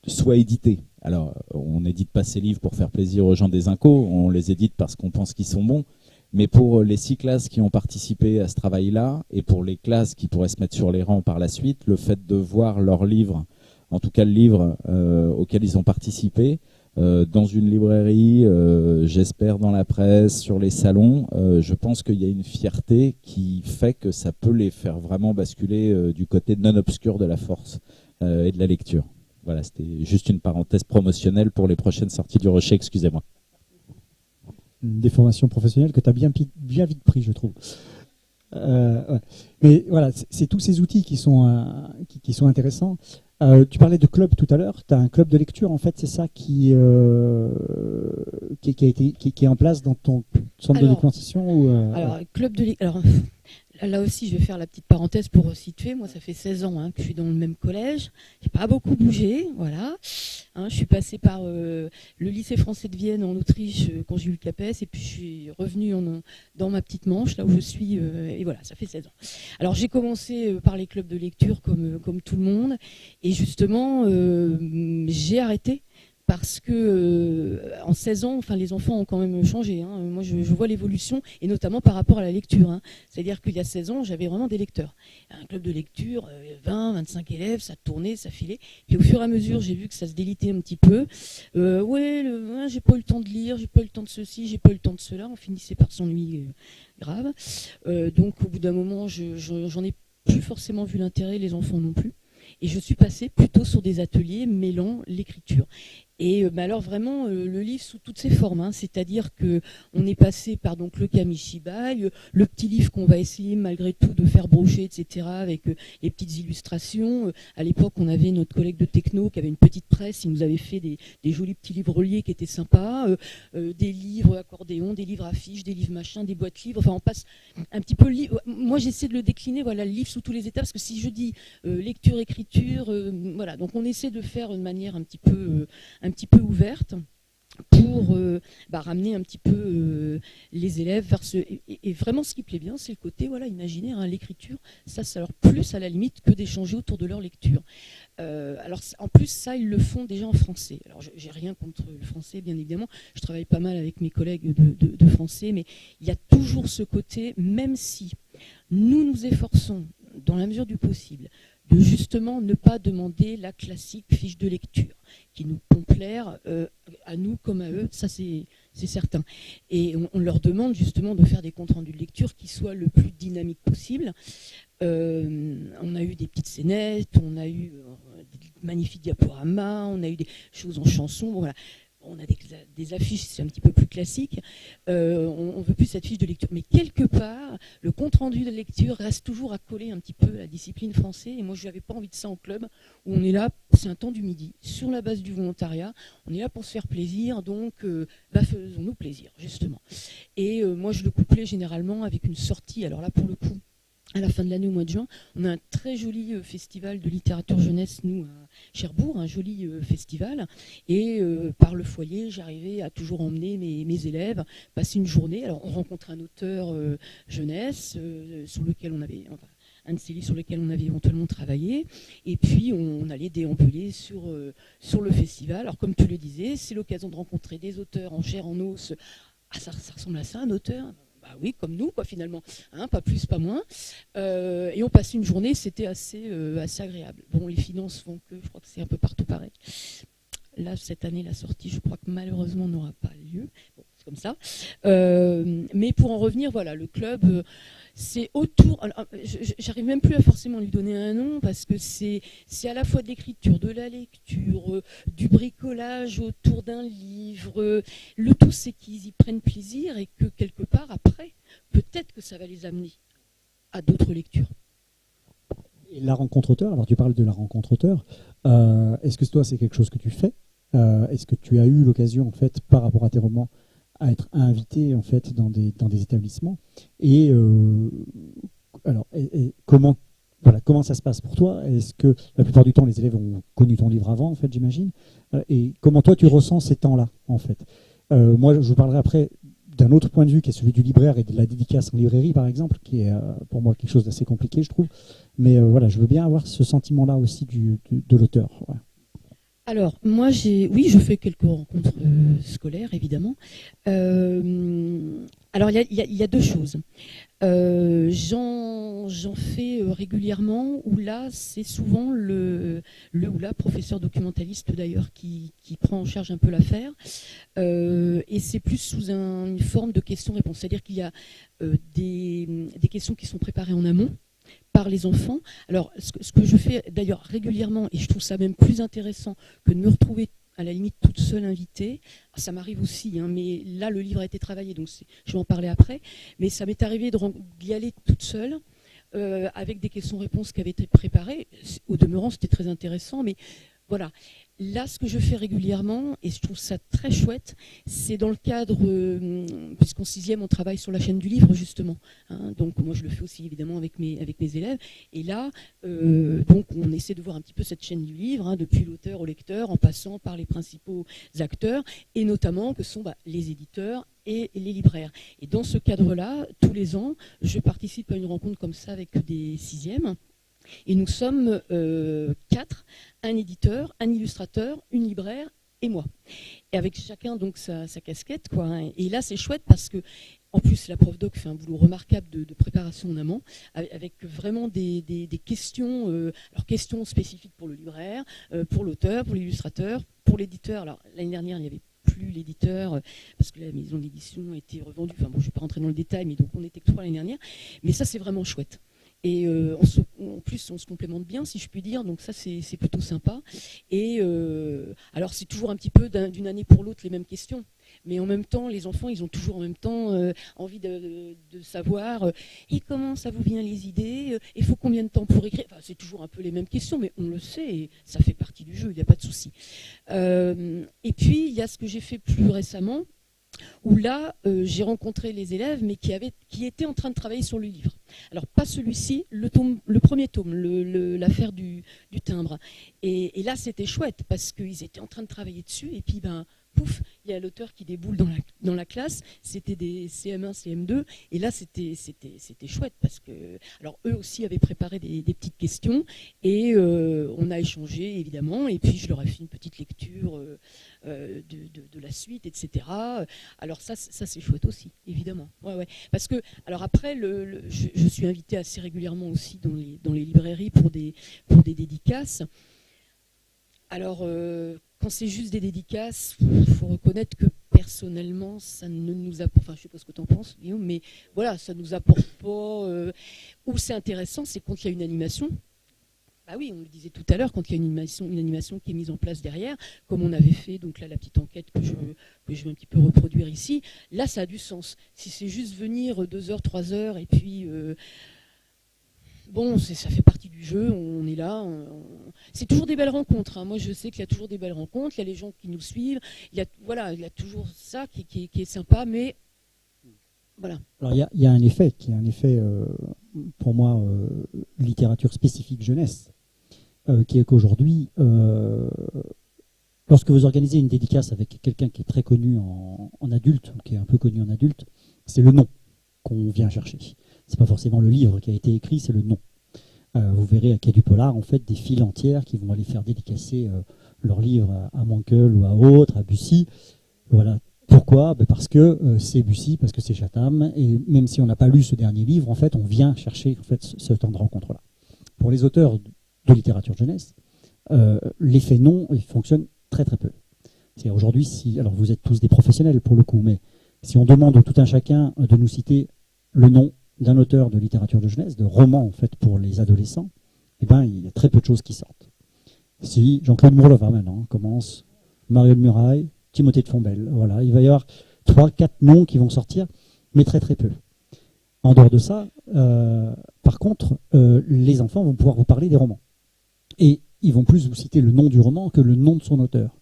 soient édités. Alors, on n'édite pas ces livres pour faire plaisir aux gens des Incos, on les édite parce qu'on pense qu'ils sont bons, mais pour les 6 classes qui ont participé à ce travail-là, et pour les classes qui pourraient se mettre sur les rangs par la suite, le fait de voir leurs livres, en tout cas le livre auquel ils ont participé, dans une librairie, j'espère dans la presse, sur les salons, je pense qu'il y a une fierté qui fait que ça peut les faire vraiment basculer du côté non obscur de la force et de la lecture. Voilà, c'était juste une parenthèse promotionnelle pour les prochaines sorties du Rocher, excusez-moi. Des formations professionnelles que tu as bien vite pris, je trouve. Ouais. Mais voilà, c'est tous ces outils qui sont intéressants. Tu parlais de club tout à l'heure. Tu as un club de lecture, en fait, c'est ça qui est en place dans ton centre de documentation ou Alors, club de lecture. Là aussi, je vais faire la petite parenthèse pour situer. Moi, ça fait 16 ans que je suis dans le même collège. J'ai pas beaucoup bougé, voilà. Je suis passée par le lycée français de Vienne en Autriche quand j'ai eu le CAPES, et puis je suis revenue dans ma petite Manche, là où je suis, et voilà, ça fait 16 ans. Alors, j'ai commencé par les clubs de lecture comme tout le monde, et justement, j'ai arrêté. Parce que en 16 ans, les enfants ont quand même changé. Moi, je vois l'évolution, et notamment par rapport à la lecture. C'est-à-dire qu'il y a 16 ans, j'avais vraiment des lecteurs. Un club de lecture, 20, 25 élèves, ça tournait, ça filait. Puis au fur et à mesure, j'ai vu que ça se délitait un petit peu. J'ai pas eu le temps de lire, j'ai pas eu le temps de ceci, j'ai pas eu le temps de cela. On finissait par s'ennuyer grave. Donc au bout d'un moment, j'en ai plus forcément vu l'intérêt, les enfants non plus. Et je suis passée plutôt sur des ateliers mêlant l'écriture. Et alors vraiment le livre sous toutes ses formes, c'est-à-dire que on est passé par donc le Kamishibai, le petit livre qu'on va essayer malgré tout de faire brocher, etc. avec les petites illustrations. À l'époque, on avait notre collègue de techno qui avait une petite presse, il nous avait fait des jolis petits livres reliés qui étaient sympas, des livres accordéons, des livres affiches, des livres machin, des boîtes livres. Enfin, on passe un petit peu. Moi, j'essaie de le décliner, voilà, le livre sous tous les étapes, parce que si je dis lecture, écriture, voilà, donc on essaie de faire de manière un petit peu ouverte pour ramener un petit peu les élèves vers ce... Et vraiment, ce qui plaît bien, c'est le côté imaginaire, l'écriture, ça leur plus à la limite que d'échanger autour de leur lecture. Alors, en plus, ça, ils le font déjà en français. Alors, j'ai rien contre le français, bien évidemment. Je travaille pas mal avec mes collègues de français, mais il y a toujours ce côté, même si nous nous efforçons, dans la mesure du possible, de justement ne pas demander la classique fiche de lecture qui nous peut plaire à nous comme à eux, ça c'est certain. Et on leur demande justement de faire des comptes rendus de lecture qui soient le plus dynamiques possible. On a eu des petites scénettes, on a eu des magnifiques diaporamas, on a eu des choses en chanson, voilà. On a des affiches, c'est un petit peu plus classique. On veut plus cette fiche de lecture. Mais quelque part, le compte-rendu de lecture reste toujours à coller un petit peu à la discipline française. Et moi, je n'avais pas envie de ça en club, où on est là, c'est un temps du midi, sur la base du volontariat. On est là pour se faire plaisir, donc faisons-nous plaisir, justement. Et moi, je le couplais généralement avec une sortie. Alors là, pour le coup, à la fin de l'année, au mois de juin, on a un très joli festival de littérature jeunesse, nous, à Cherbourg, un joli festival. Et par le foyer, j'arrivais à toujours emmener mes élèves, passer une journée. Alors, on rencontrait un auteur jeunesse, sur lequel on avait... un de ces livres sur lesquels on avait éventuellement travaillé, et puis on allait déambuler sur le festival. Alors, comme tu le disais, c'est l'occasion de rencontrer des auteurs en chair, en os. Ça ressemble à ça, un auteur ? Bah oui, comme nous, finalement, pas plus, pas moins. Et on passait une journée, c'était assez agréable. Bon, les finances font que, je crois que c'est un peu partout pareil. Là, cette année, la sortie, je crois que malheureusement n'aura pas lieu. Bon, c'est comme ça. Mais pour en revenir, voilà, le club, c'est autour. Alors, j'arrive même plus à forcément lui donner un nom, parce que c'est à la fois de l'écriture, de la lecture, du bricolage autour d'un livre. Le tout, c'est qu'ils y prennent plaisir, et que quelque part, après, peut-être que ça va les amener à d'autres lectures. Et la rencontre auteur, alors tu parles de la rencontre auteur, est-ce que toi c'est quelque chose que tu fais ? Est-ce que tu as eu l'occasion, en fait, par rapport à tes romans, à être invité, en fait, dans des établissements ? Et comment ça se passe pour toi ? Est-ce que la plupart du temps les élèves ont connu ton livre avant, en fait, j'imagine ? Et comment toi tu ressens ces temps-là, en fait ? Moi, je vous parlerai après d'un autre point de vue, qui est celui du libraire et de la dédicace en librairie, par exemple, qui est pour moi quelque chose d'assez compliqué, je trouve. Mais voilà, je veux bien avoir ce sentiment-là aussi de l'auteur. Voilà. Alors, moi, oui, je fais quelques rencontres scolaires, évidemment. Alors, il y a deux choses. J'en fais régulièrement, où là, c'est souvent le ou la professeur documentaliste, d'ailleurs, qui prend en charge un peu l'affaire. Et c'est plus sous une forme de questions-réponses. C'est-à-dire qu'il y a des questions qui sont préparées en amont par les enfants. Alors, ce que je fais d'ailleurs régulièrement, et je trouve ça même plus intéressant que de me retrouver à la limite toute seule invitée, ça m'arrive aussi, hein, mais là le livre a été travaillé, donc je vais en parler après, mais ça m'est arrivé d'y aller toute seule, avec des questions-réponses qui avaient été préparées. Au demeurant, c'était très intéressant, mais voilà. Là, ce que je fais régulièrement, et je trouve ça très chouette, c'est dans le cadre, puisqu'en 6e, on travaille sur la chaîne du livre, justement. Hein, donc, moi, je le fais aussi, évidemment, avec mes élèves. Et là, donc, on essaie de voir un petit peu cette chaîne du livre, hein, depuis l'auteur au lecteur, en passant par les principaux acteurs, et notamment que sont les éditeurs et les libraires. Et dans ce cadre-là, tous les ans, je participe à une rencontre comme ça avec des 6e. Et nous sommes 4, un éditeur, un illustrateur, une libraire et moi. Et avec chacun donc sa casquette, quoi. Hein. Et là, c'est chouette parce que, en plus, la prof doc fait un boulot remarquable de préparation en amont, avec vraiment des questions, alors questions spécifiques pour le libraire, pour l'auteur, pour l'illustrateur, pour l'éditeur. Alors l'année dernière, il n'y avait plus l'éditeur parce que la maison d'édition était revendue. Enfin bon, je ne vais pas rentrer dans le détail, mais donc on était que 3 l'année dernière. Mais ça, c'est vraiment chouette. Et en plus, on se complémente bien, si je puis dire, donc ça, c'est plutôt sympa. Et alors, c'est toujours un petit peu d'une année pour l'autre les mêmes questions. Mais en même temps, les enfants, ils ont toujours en même temps envie de savoir et comment ça vous vient les idées, il faut combien de temps pour écrire. Enfin, c'est toujours un peu les mêmes questions, mais on le sait, et ça fait partie du jeu, il n'y a pas de souci. Et puis, il y a ce que j'ai fait plus récemment, où là, j'ai rencontré les élèves, mais qui étaient en train de travailler sur le livre. Alors, pas celui-ci, le premier tome, l'affaire du timbre. Et là, c'était chouette, parce qu'ils étaient en train de travailler dessus, et puis, pouf, il y a l'auteur qui déboule dans la classe. C'était des CM1, CM2, et là, c'était chouette, parce que, alors, eux aussi avaient préparé des petites questions, et on a échangé, évidemment, et puis je leur ai fait une petite lecture de la suite, etc. Alors ça c'est chouette aussi, évidemment. Ouais. Parce que, alors après, je suis invitée assez régulièrement aussi dans les librairies pour des dédicaces. Alors, quand c'est juste des dédicaces, il faut reconnaître que personnellement, ça ne nous apporte, enfin je sais pas ce que tu en penses, Guillaume, mais voilà, ça nous apporte pas. Où c'est intéressant, c'est quand il y a une animation. Bah oui, on le disait tout à l'heure, quand il y a une animation qui est mise en place derrière, comme on avait fait, donc là la petite enquête que je vais un petit peu reproduire ici, là ça a du sens. Si c'est juste venir 2 heures, 3 heures, et puis bon, ça fait partie du jeu, on est là. C'est toujours des belles rencontres. Hein. Moi, je sais qu'il y a toujours des belles rencontres. Il y a les gens qui nous suivent. Il y a toujours ça qui est sympa, mais voilà. Alors, il y a un effet qui est un effet, pour moi, littérature spécifique jeunesse, qui est qu'aujourd'hui, lorsque vous organisez une dédicace avec quelqu'un qui est très connu en adulte, ou qui est un peu connu en adulte, c'est le nom qu'on vient chercher. C'est pas forcément le livre qui a été écrit, c'est le nom. Vous verrez à Quai du Polar, en fait, des files entières qui vont aller faire dédicacer leur livre à Mankel ou à autre, à Bussy. Voilà. Pourquoi ? Parce que c'est Bussy, parce que c'est Chatham, et même si on n'a pas lu ce dernier livre, en fait, on vient chercher en fait, ce temps de rencontre-là. Pour les auteurs de littérature jeunesse, l'effet nom, il fonctionne très très peu. C'est aujourd'hui, alors vous êtes tous des professionnels pour le coup, mais si on demande tout un chacun de nous citer le nom d'un auteur de littérature de jeunesse, de roman en fait pour les adolescents, eh ben il y a très peu de choses qui sortent. Si Jean-Claude Mourleva maintenant commence, Mario de Muraille, Timothée de Fontbelle, voilà, il va y avoir 3-4 noms qui vont sortir, mais très très peu. En dehors de ça, par contre, les enfants vont pouvoir vous parler des romans. Et ils vont plus vous citer le nom du roman que le nom de son auteur.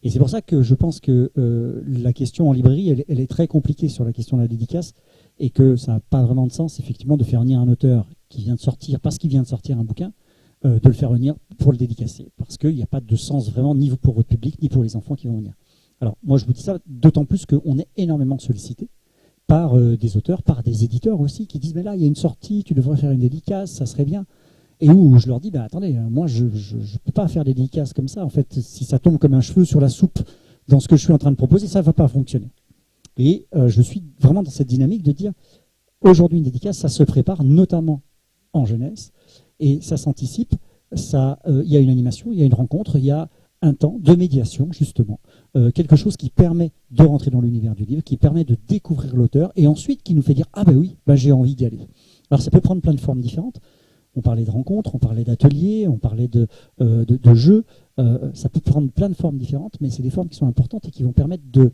Et c'est pour ça que je pense que la question en librairie, elle est très compliquée sur la question de la dédicace, et que ça n'a pas vraiment de sens, effectivement, de faire venir un auteur qui vient de sortir, parce qu'il vient de sortir un bouquin, de le faire venir pour le dédicacer. Parce qu'il n'y a pas de sens vraiment, ni pour votre public, ni pour les enfants qui vont venir. Alors, moi, je vous dis ça d'autant plus qu'on est énormément sollicité. par des auteurs, par des éditeurs aussi, qui disent mais là il y a une sortie, tu devrais faire une dédicace, ça serait bien. Et où je leur dis attendez, moi je peux pas faire des dédicaces comme ça. En fait, si ça tombe comme un cheveu sur la soupe dans ce que je suis en train de proposer, ça va pas fonctionner. Et je suis vraiment dans cette dynamique de dire aujourd'hui une dédicace, ça se prépare notamment en jeunesse et ça s'anticipe. Il y a une animation, il y a une rencontre, il y a un temps de médiation justement, quelque chose qui permet de rentrer dans l'univers du livre, qui permet de découvrir l'auteur et ensuite qui nous fait dire ah ben oui, j'ai envie d'y aller. Alors ça peut prendre plein de formes différentes. On parlait de rencontres, on parlait d'ateliers, on parlait de jeux. Ça peut prendre plein de formes différentes, mais c'est des formes qui sont importantes et qui vont permettre de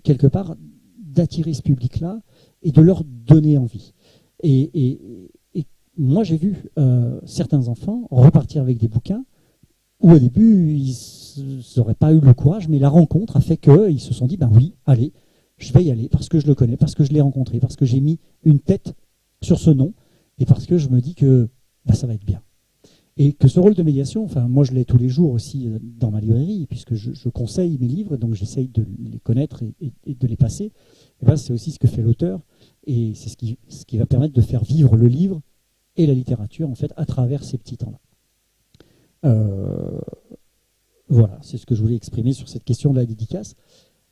quelque part d'attirer ce public-là et de leur donner envie. Et moi j'ai vu certains enfants repartir avec des bouquins où au début ils n'auraient pas eu le courage, mais la rencontre a fait qu'ils se sont dit oui, allez, je vais y aller parce que je le connais, parce que je l'ai rencontré, parce que j'ai mis une tête sur ce nom et parce que je me dis que ça va être bien. Et que ce rôle de médiation, moi je l'ai tous les jours aussi dans ma librairie, puisque je conseille mes livres, donc j'essaye de les connaître et de les passer. Et c'est aussi ce que fait l'auteur, et c'est ce qui va permettre de faire vivre le livre et la littérature en fait à travers ces petits temps-là. Voilà, c'est ce que je voulais exprimer sur cette question de la dédicace.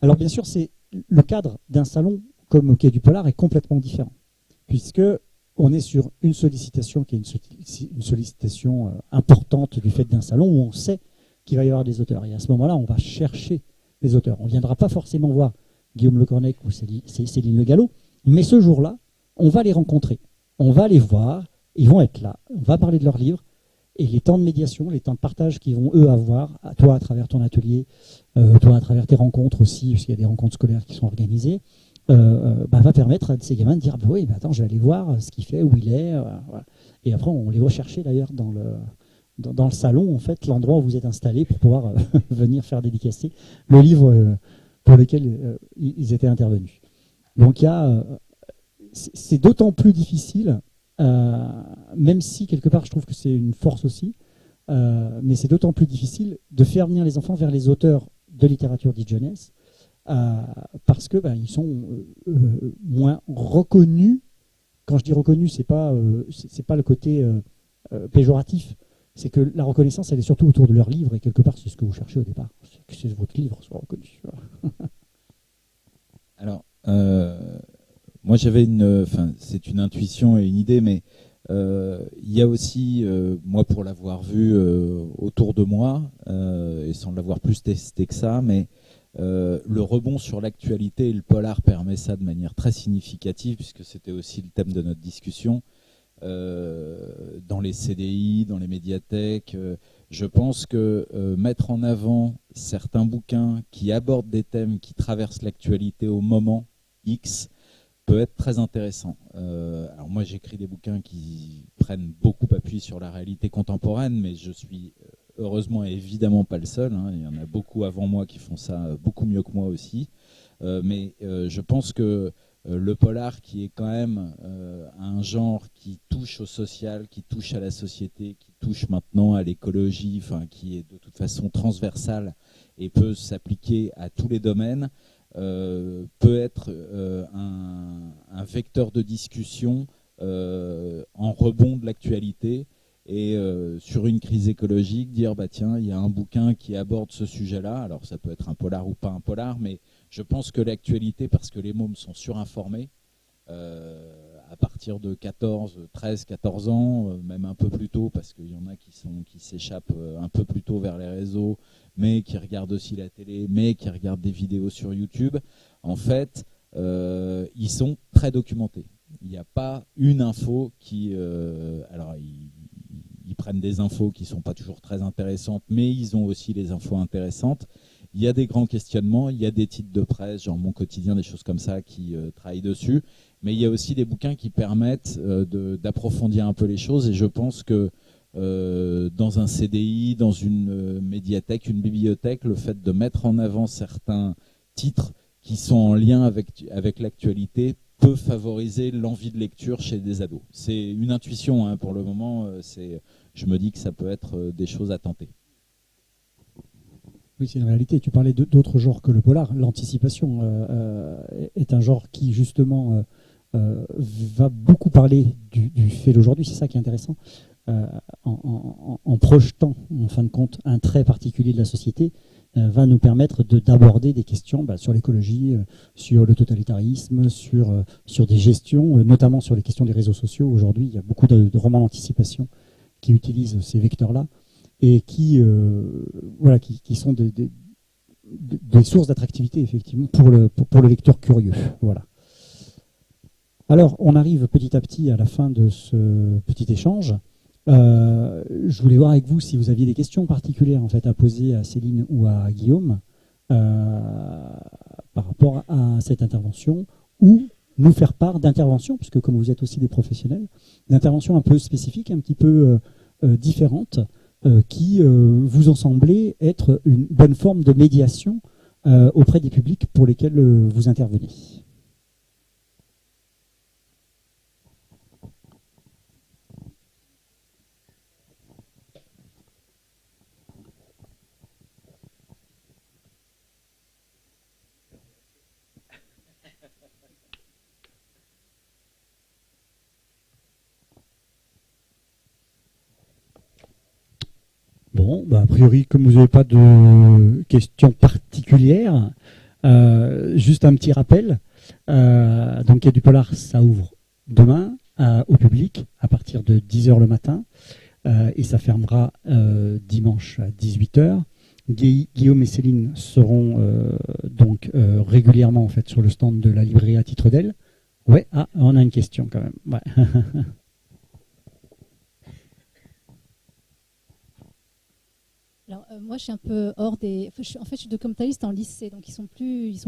Alors bien sûr, le cadre d'un salon comme au Quai du Polar est complètement différent, puisque on est sur une sollicitation qui est une sollicitation importante du fait d'un salon où on sait qu'il va y avoir des auteurs. Et à ce moment-là, on va chercher des auteurs. On ne viendra pas forcément voir Guillaume Le Cornec ou Céline Le Gallo, mais ce jour-là, on va les rencontrer. On va les voir, ils vont être là, on va parler de leurs livres, et les temps de médiation, les temps de partage qu'ils vont eux avoir, toi à travers ton atelier, toi à travers tes rencontres aussi, parce qu'il y a des rencontres scolaires qui sont organisées, va permettre à ces gamins de dire oui, attends, je vais aller voir ce qu'il fait, où il est. Voilà. Et après, on les va chercher d'ailleurs dans le salon, en fait, l'endroit où vous êtes installé pour pouvoir venir faire dédicacer le livre pour lequel ils étaient intervenus. Donc, c'est d'autant plus difficile, même si quelque part je trouve que c'est une force aussi, mais c'est d'autant plus difficile de faire venir les enfants vers les auteurs de littérature dite jeunesse, parce que ils sont moins reconnus. Quand je dis reconnus, c'est pas le côté péjoratif, c'est que la reconnaissance elle est surtout autour de leur livre et quelque part c'est ce que vous cherchez au départ, c'est que votre livre soit reconnu. Alors moi j'avais c'est une intuition et une idée, mais il y a aussi, moi pour l'avoir vu autour de moi, et sans l'avoir plus testé que ça, mais le rebond sur l'actualité, et le polar permet ça de manière très significative, puisque c'était aussi le thème de notre discussion, dans les CDI, dans les médiathèques. Je pense que mettre en avant certains bouquins qui abordent des thèmes qui traversent l'actualité au moment X peut être très intéressant. Alors moi j'écris des bouquins qui prennent beaucoup appui sur la réalité contemporaine, mais je suis heureusement et évidemment pas le seul, hein. Il y en a beaucoup avant moi qui font ça beaucoup mieux que moi aussi. Mais je pense que le polar, qui est quand même un genre qui touche au social, qui touche à la société, qui touche maintenant à l'écologie, qui est de toute façon transversal et peut s'appliquer à tous les domaines, peut être un vecteur de discussion en rebond de l'actualité. Et sur une crise écologique, dire tiens, il y a un bouquin qui aborde ce sujet-là. Alors ça peut être un polar ou pas un polar, mais je pense que l'actualité, parce que les mômes sont surinformés, à partir de 13, 14 ans, même un peu plus tôt, parce qu'il y en a qui s'échappent un peu plus tôt vers les réseaux, mais qui regardent aussi la télé, mais qui regardent des vidéos sur YouTube. En fait, ils sont très documentés. Il n'y a pas une info qui... alors, ils prennent des infos qui ne sont pas toujours très intéressantes, mais ils ont aussi les infos intéressantes. Il y a des grands questionnements, il y a des titres de presse, genre Mon Quotidien, des choses comme ça qui travaillent dessus. Mais il y a aussi des bouquins qui permettent d'approfondir un peu les choses. Et je pense que dans un CDI, dans une médiathèque, une bibliothèque, le fait de mettre en avant certains titres qui sont en lien avec l'actualité peut favoriser l'envie de lecture chez des ados. C'est une intuition, hein, pour le moment. Je me dis que ça peut être des choses à tenter. Oui, c'est une réalité. Tu parlais d'autres genres que le polar. L'anticipation est un genre qui, justement, va beaucoup parler du fait d'aujourd'hui. C'est ça qui est intéressant. En projetant, en fin de compte, un trait particulier de la société, va nous permettre d'aborder des questions sur l'écologie, sur le totalitarisme, sur des gestions, notamment sur les questions des réseaux sociaux. Aujourd'hui, il y a beaucoup de romans d'anticipation qui utilisent ces vecteurs-là et qui sont des sources d'attractivité, effectivement, pour le lecteur curieux. Voilà. Alors, on arrive petit à petit à la fin de ce petit échange. Je voulais voir avec vous si vous aviez des questions particulières en fait, à poser à Céline ou à Guillaume par rapport à cette intervention, ou nous faire part d'interventions, puisque comme vous êtes aussi des professionnels, d'interventions un peu spécifiques, un petit peu différentes, qui vous ont semblé être une bonne forme de médiation auprès des publics pour lesquels vous intervenez. Bon, a priori, comme vous n'avez pas de questions particulières, juste un petit rappel. Donc, Quai du Polar, ça ouvre demain au public à partir de 10h le matin et ça fermera dimanche à 18h. Guillaume et Céline seront donc régulièrement en fait, sur le stand de la librairie à titre d'aile. Ouais, on a une question quand même. Ouais. Alors, moi, je suis un peu hors des... je suis documentaliste en lycée, donc ils sont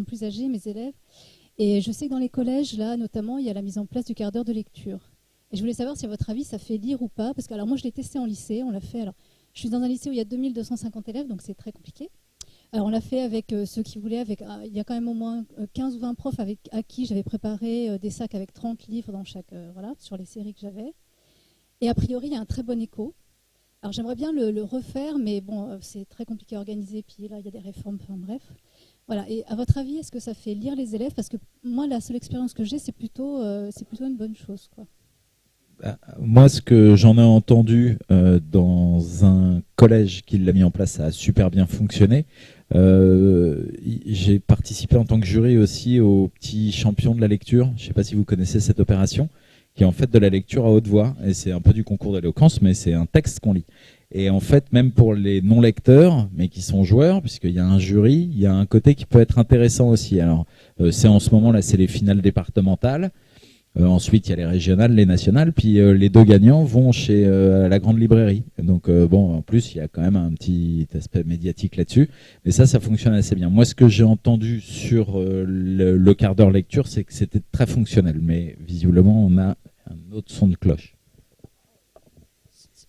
plus âgés, mes élèves. Et je sais que dans les collèges, là, notamment, il y a la mise en place du quart d'heure de lecture. Et je voulais savoir si, à votre avis, ça fait lire ou pas. Parce que, alors, moi, je l'ai testé en lycée. On l'a fait... Alors, je suis dans un lycée où il y a 2250 élèves, donc c'est très compliqué. Alors, on l'a fait avec ceux qui voulaient. Il y a quand même au moins 15 ou 20 profs à qui j'avais préparé des sacs avec 30 livres dans chaque... sur les séries que j'avais. Et a priori, il y a un très bon écho. Alors j'aimerais bien le refaire, mais bon, c'est très compliqué à organiser, puis là, il y a des réformes, enfin bref. Voilà. Et à votre avis, est-ce que ça fait lire les élèves? Parce que moi, la seule expérience que j'ai, c'est plutôt une bonne chose, quoi. Moi, ce que j'en ai entendu dans un collège qui l'a mis en place, ça a super bien fonctionné. J'ai participé en tant que jury aussi au petit champion de la lecture. Je ne sais pas si vous connaissez cette opération, qui est en fait de la lecture à haute voix. Et c'est un peu du concours d'éloquence, mais c'est un texte qu'on lit. Et en fait, même pour les non-lecteurs, mais qui sont joueurs, puisqu'il y a un jury, il y a un côté qui peut être intéressant aussi. Alors, c'est en ce moment, là, c'est les finales départementales. Ensuite, il y a les régionales, les nationales, puis les deux gagnants vont chez la grande librairie. Donc, en plus, il y a quand même un petit aspect médiatique là-dessus. Mais ça fonctionne assez bien. Moi, ce que j'ai entendu sur le quart d'heure lecture, c'est que c'était très fonctionnel. Mais visiblement, on a un autre son de cloche.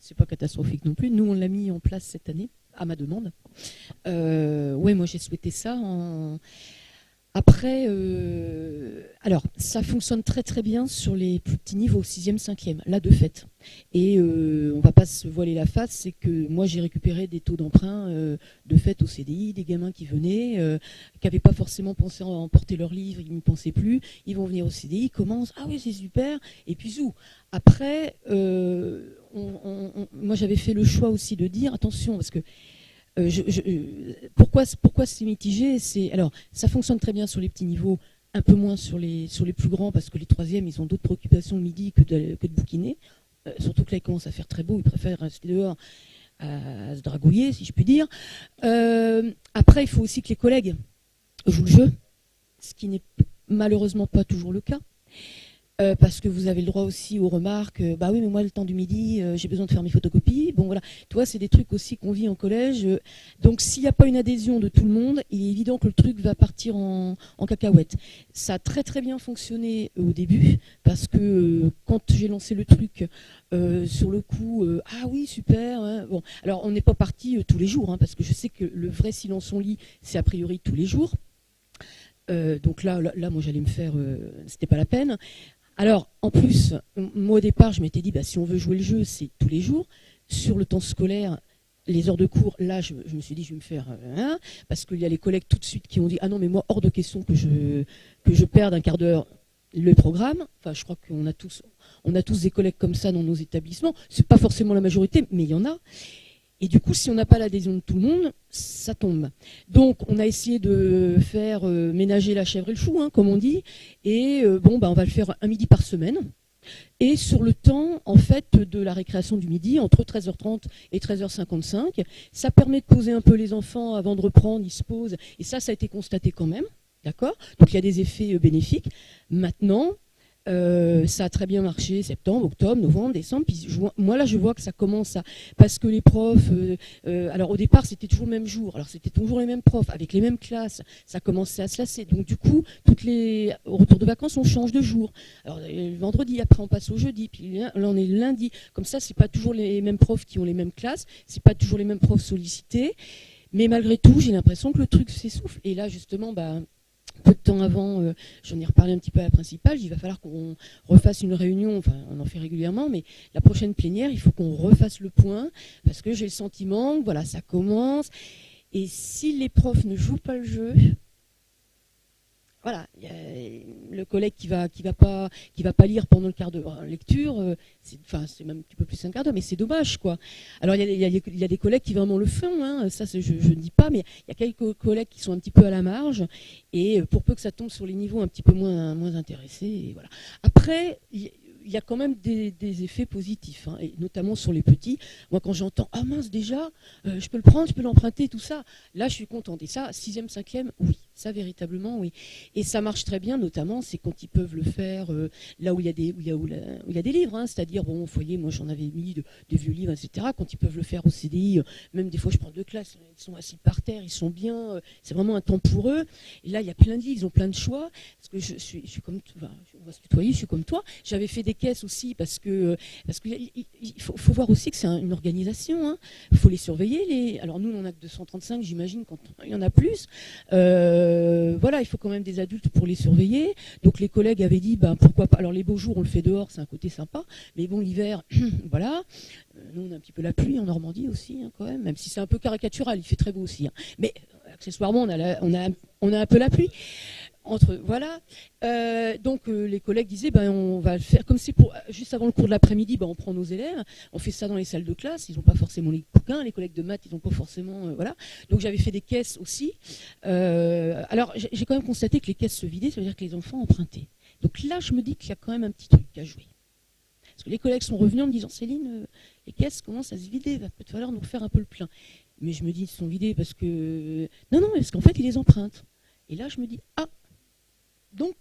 C'est pas catastrophique non plus. Nous, on l'a mis en place cette année, à ma demande. Ouais, moi, j'ai souhaité ça. Après, alors, ça fonctionne très très bien sur les plus petits niveaux, 6e, 5e, là de fait. Et on va pas se voiler la face, c'est que moi j'ai récupéré des taux d'emprunt de fait au CDI, des gamins qui venaient, qui n'avaient pas forcément pensé à emporter leur livre, ils n'y pensaient plus, ils vont venir au CDI, ils commencent, ah oui c'est super, et puis zou. Après, moi j'avais fait le choix aussi de dire, attention, parce que pourquoi c'est mitigé? Alors, ça fonctionne très bien sur les petits niveaux, un peu moins sur les plus grands, parce que les troisièmes, ils ont d'autres préoccupations le midi que de bouquiner. Surtout que là, ils commencent à faire très beau, ils préfèrent rester dehors à se dragouiller, si je puis dire. Après, il faut aussi que les collègues jouent le jeu, ce qui n'est malheureusement pas toujours le cas. Parce que vous avez le droit aussi aux remarques, bah oui mais moi le temps du midi j'ai besoin de faire mes photocopies, bon voilà, toi c'est des trucs aussi qu'on vit en collège, donc s'il n'y a pas une adhésion de tout le monde, il est évident que le truc va partir en cacahuète. Ça a très très bien fonctionné au début, parce que quand j'ai lancé le truc, sur le coup, ah oui super, hein, bon, alors on n'est pas parti tous les jours, hein, parce que je sais que le vrai silence on lit, c'est a priori tous les jours, donc là moi j'allais me faire, c'était pas la peine. Alors, en plus, moi au départ, je m'étais dit, si on veut jouer le jeu, c'est tous les jours. Sur le temps scolaire, les heures de cours, là, je me suis dit, je vais me faire parce qu'il y a les collègues tout de suite qui ont dit, ah non, mais moi, hors de question que je perde un quart d'heure le programme. Enfin, je crois qu'on a tous des collègues comme ça dans nos établissements. C'est pas forcément la majorité, mais il y en a. Et du coup, si on n'a pas l'adhésion de tout le monde, ça tombe. Donc, on a essayé de faire ménager la chèvre et le chou, comme on dit. Et on va le faire un midi par semaine. Et sur le temps, en fait, de la récréation du midi, entre 13h30 et 13h55, ça permet de poser un peu les enfants avant de reprendre, ils se posent. Et ça a été constaté quand même, d'accord ? Donc il y a des effets bénéfiques. Maintenant, ça a très bien marché, septembre, octobre, novembre, décembre. Puis moi là, je vois que ça commence à... Parce que les profs... alors au départ, c'était toujours le même jour. Alors c'était toujours les mêmes profs, avec les mêmes classes. Ça commençait à se lasser. Donc du coup, au retour de vacances, on change de jour. Alors le vendredi, après on passe au jeudi. Puis là, on est le lundi. Comme ça, c'est pas toujours les mêmes profs qui ont les mêmes classes. C'est pas toujours les mêmes profs sollicités. Mais malgré tout, j'ai l'impression que le truc s'essouffle. Et là, justement, peu de temps avant, j'en ai reparlé un petit peu à la principale, il va falloir qu'on refasse une réunion, enfin on en fait régulièrement, mais la prochaine plénière, il faut qu'on refasse le point, parce que j'ai le sentiment que voilà, ça commence, et si les profs ne jouent pas le jeu, voilà, y a le collègue qui va pas lire pendant le quart d'heure lecture, c'est même un petit peu plus un quart d'heure, mais c'est dommage quoi. Alors il y a des collègues qui vraiment le font, ça je ne dis pas, mais il y a quelques collègues qui sont un petit peu à la marge, et pour peu que ça tombe sur les niveaux un petit peu moins intéressés, et voilà. Après, il y a quand même des effets positifs, et notamment sur les petits. Moi, quand j'entends « Ah mince, déjà, je peux le prendre, je peux l'emprunter, tout ça », là, je suis contente. Et ça, 6e, 5e, oui. Ça, véritablement, oui. Et ça marche très bien, notamment, c'est quand ils peuvent le faire là où il y a des livres, c'est-à-dire, bon, au foyer, moi, j'en avais mis des vieux livres, etc. Quand ils peuvent le faire au CDI, même des fois, je prends 2 classes, ils sont assis par terre, ils sont bien, c'est vraiment un temps pour eux. Et là, il y a plein de livres, ils ont plein de choix. Parce que je suis comme, on va se tutoyer, je suis comme toi. J'avais fait des caisses aussi parce que il faut voir aussi que c'est une organisation. Il faut les surveiller. Alors nous, on en a que 235, j'imagine, quand il y en a plus. Voilà, il faut quand même des adultes pour les surveiller. Donc les collègues avaient dit, pourquoi pas. Alors les beaux jours, on le fait dehors, c'est un côté sympa. Mais bon, l'hiver, voilà. Nous, on a un petit peu la pluie en Normandie aussi, quand même si c'est un peu caricatural, il fait très beau aussi. Mais accessoirement, on a un peu la pluie. Voilà. Donc les collègues disaient on va le faire comme c'est pour juste avant le cours de l'après-midi, on prend nos élèves, on fait ça dans les salles de classe, ils n'ont pas forcément les bouquins, les collègues de maths ils n'ont pas forcément voilà. Donc j'avais fait des caisses aussi. Alors j'ai quand même constaté que les caisses se vidaient, ça veut dire que les enfants empruntaient. Donc là je me dis qu'il y a quand même un petit truc à jouer. Parce que les collègues sont revenus en me disant Céline, les caisses commencent à se vider, il va peut-être falloir nous refaire un peu le plein. Mais je me dis ils sont vidés parce que non parce qu'en fait ils les empruntent. Et là je me dis donc,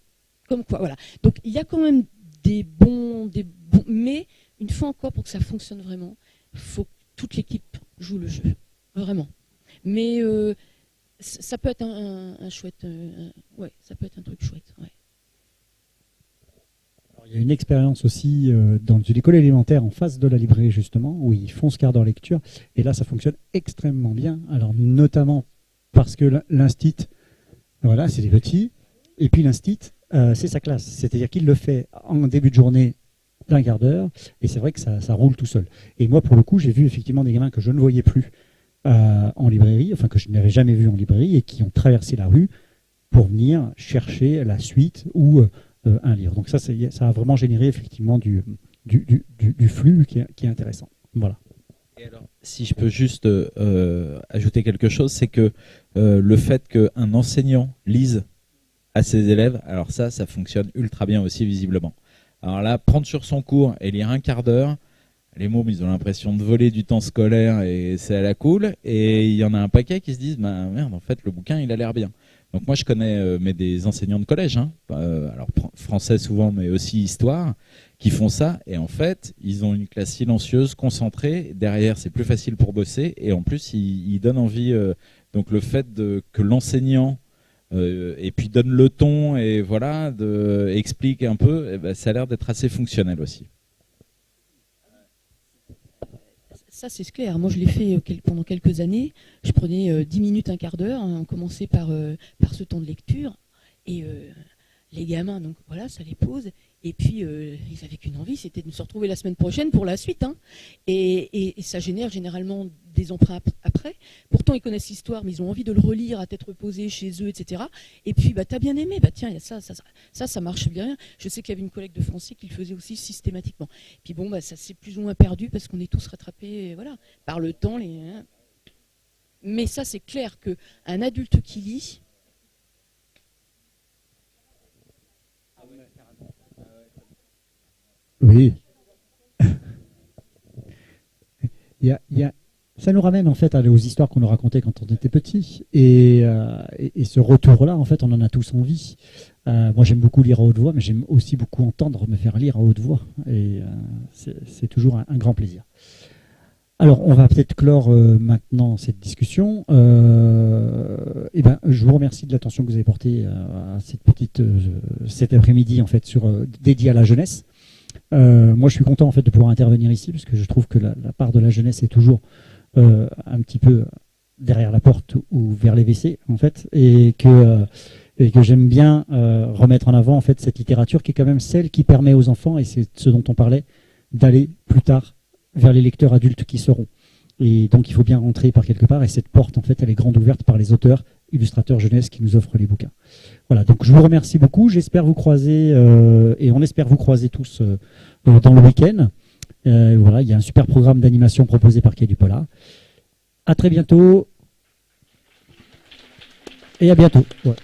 comme quoi, voilà. Donc, il y a quand même des bons, mais une fois encore, pour que ça fonctionne vraiment, il faut que toute l'équipe joue le jeu, vraiment. Mais ça peut être un chouette, ça peut être un truc chouette, ouais. Alors, il y a une expérience aussi dans une école élémentaire en face de la librairie justement, où ils font ce quart d'heure lecture, et là, ça fonctionne extrêmement bien. Alors, notamment parce que l'instit, voilà, c'est des petits. Et puis l'instit, c'est sa classe. C'est-à-dire qu'il le fait en début de journée d'un quart d'heure. Et c'est vrai que ça roule tout seul. Et moi, pour le coup, j'ai vu effectivement des gamins que je ne voyais plus en librairie, enfin que je n'avais jamais vu en librairie, et qui ont traversé la rue pour venir chercher la suite ou un livre. Donc ça a vraiment généré effectivement du flux qui est intéressant. Voilà. Et alors, si je peux juste ajouter quelque chose, c'est que le fait qu'un enseignant lise à ses élèves, alors ça fonctionne ultra bien aussi visiblement. Alors là, prendre sur son cours et lire un quart d'heure, les mômes ils ont l'impression de voler du temps scolaire et c'est à la cool, et il y en a un paquet qui se disent merde, en fait le bouquin il a l'air bien. Donc moi je connais des enseignants de collège, alors français souvent mais aussi histoire, qui font ça, et en fait ils ont une classe silencieuse, concentrée, derrière c'est plus facile pour bosser, et en plus ils donnent envie, donc le fait que l'enseignant et puis donne le ton et voilà, explique un peu, ça a l'air d'être assez fonctionnel aussi. Ça c'est clair, moi je l'ai fait pendant quelques années, je prenais 10 minutes, un quart d'heure, on commençait par ce temps de lecture, et les gamins, donc voilà, ça les pose. Et puis, ils avaient qu'une envie, c'était de se retrouver la semaine prochaine pour la suite. Hein. Et ça génère généralement des emprunts après. Pourtant, ils connaissent l'histoire, mais ils ont envie de le relire à tête reposée chez eux, etc. Et puis, t'as bien aimé, tiens, il y a ça marche bien. Je sais qu'il y avait une collègue de français qui le faisait aussi systématiquement. Puis bon, ça s'est plus ou moins perdu parce qu'on est tous rattrapés, voilà, par le temps. Mais ça, c'est clair qu'un adulte qui lit, oui. Ça nous ramène en fait aux histoires qu'on nous racontait quand on était petit. Et ce retour-là, en fait, on en a tous envie. Moi, j'aime beaucoup lire à haute voix, mais j'aime aussi beaucoup entendre me faire lire à haute voix. Et c'est toujours un grand plaisir. Alors, on va peut-être clore maintenant cette discussion. Je vous remercie de l'attention que vous avez portée à cet après-midi en fait dédié à la jeunesse. Moi, je suis content en fait de pouvoir intervenir ici parce que je trouve que la part de la jeunesse est toujours un petit peu derrière la porte ou vers les WC en fait, et que j'aime bien remettre en avant en fait cette littérature qui est quand même celle qui permet aux enfants, et c'est ce dont on parlait, d'aller plus tard vers les lecteurs adultes qui seront. Et donc il faut bien rentrer par quelque part, et cette porte en fait elle est grande ouverte par les auteurs, illustrateurs jeunesse qui nous offrent les bouquins. Voilà, donc je vous remercie beaucoup, j'espère vous croiser et on espère vous croiser tous dans le week-end. Voilà, il y a un super programme d'animation proposé par Quai du Polar. À très bientôt et à bientôt. Ouais.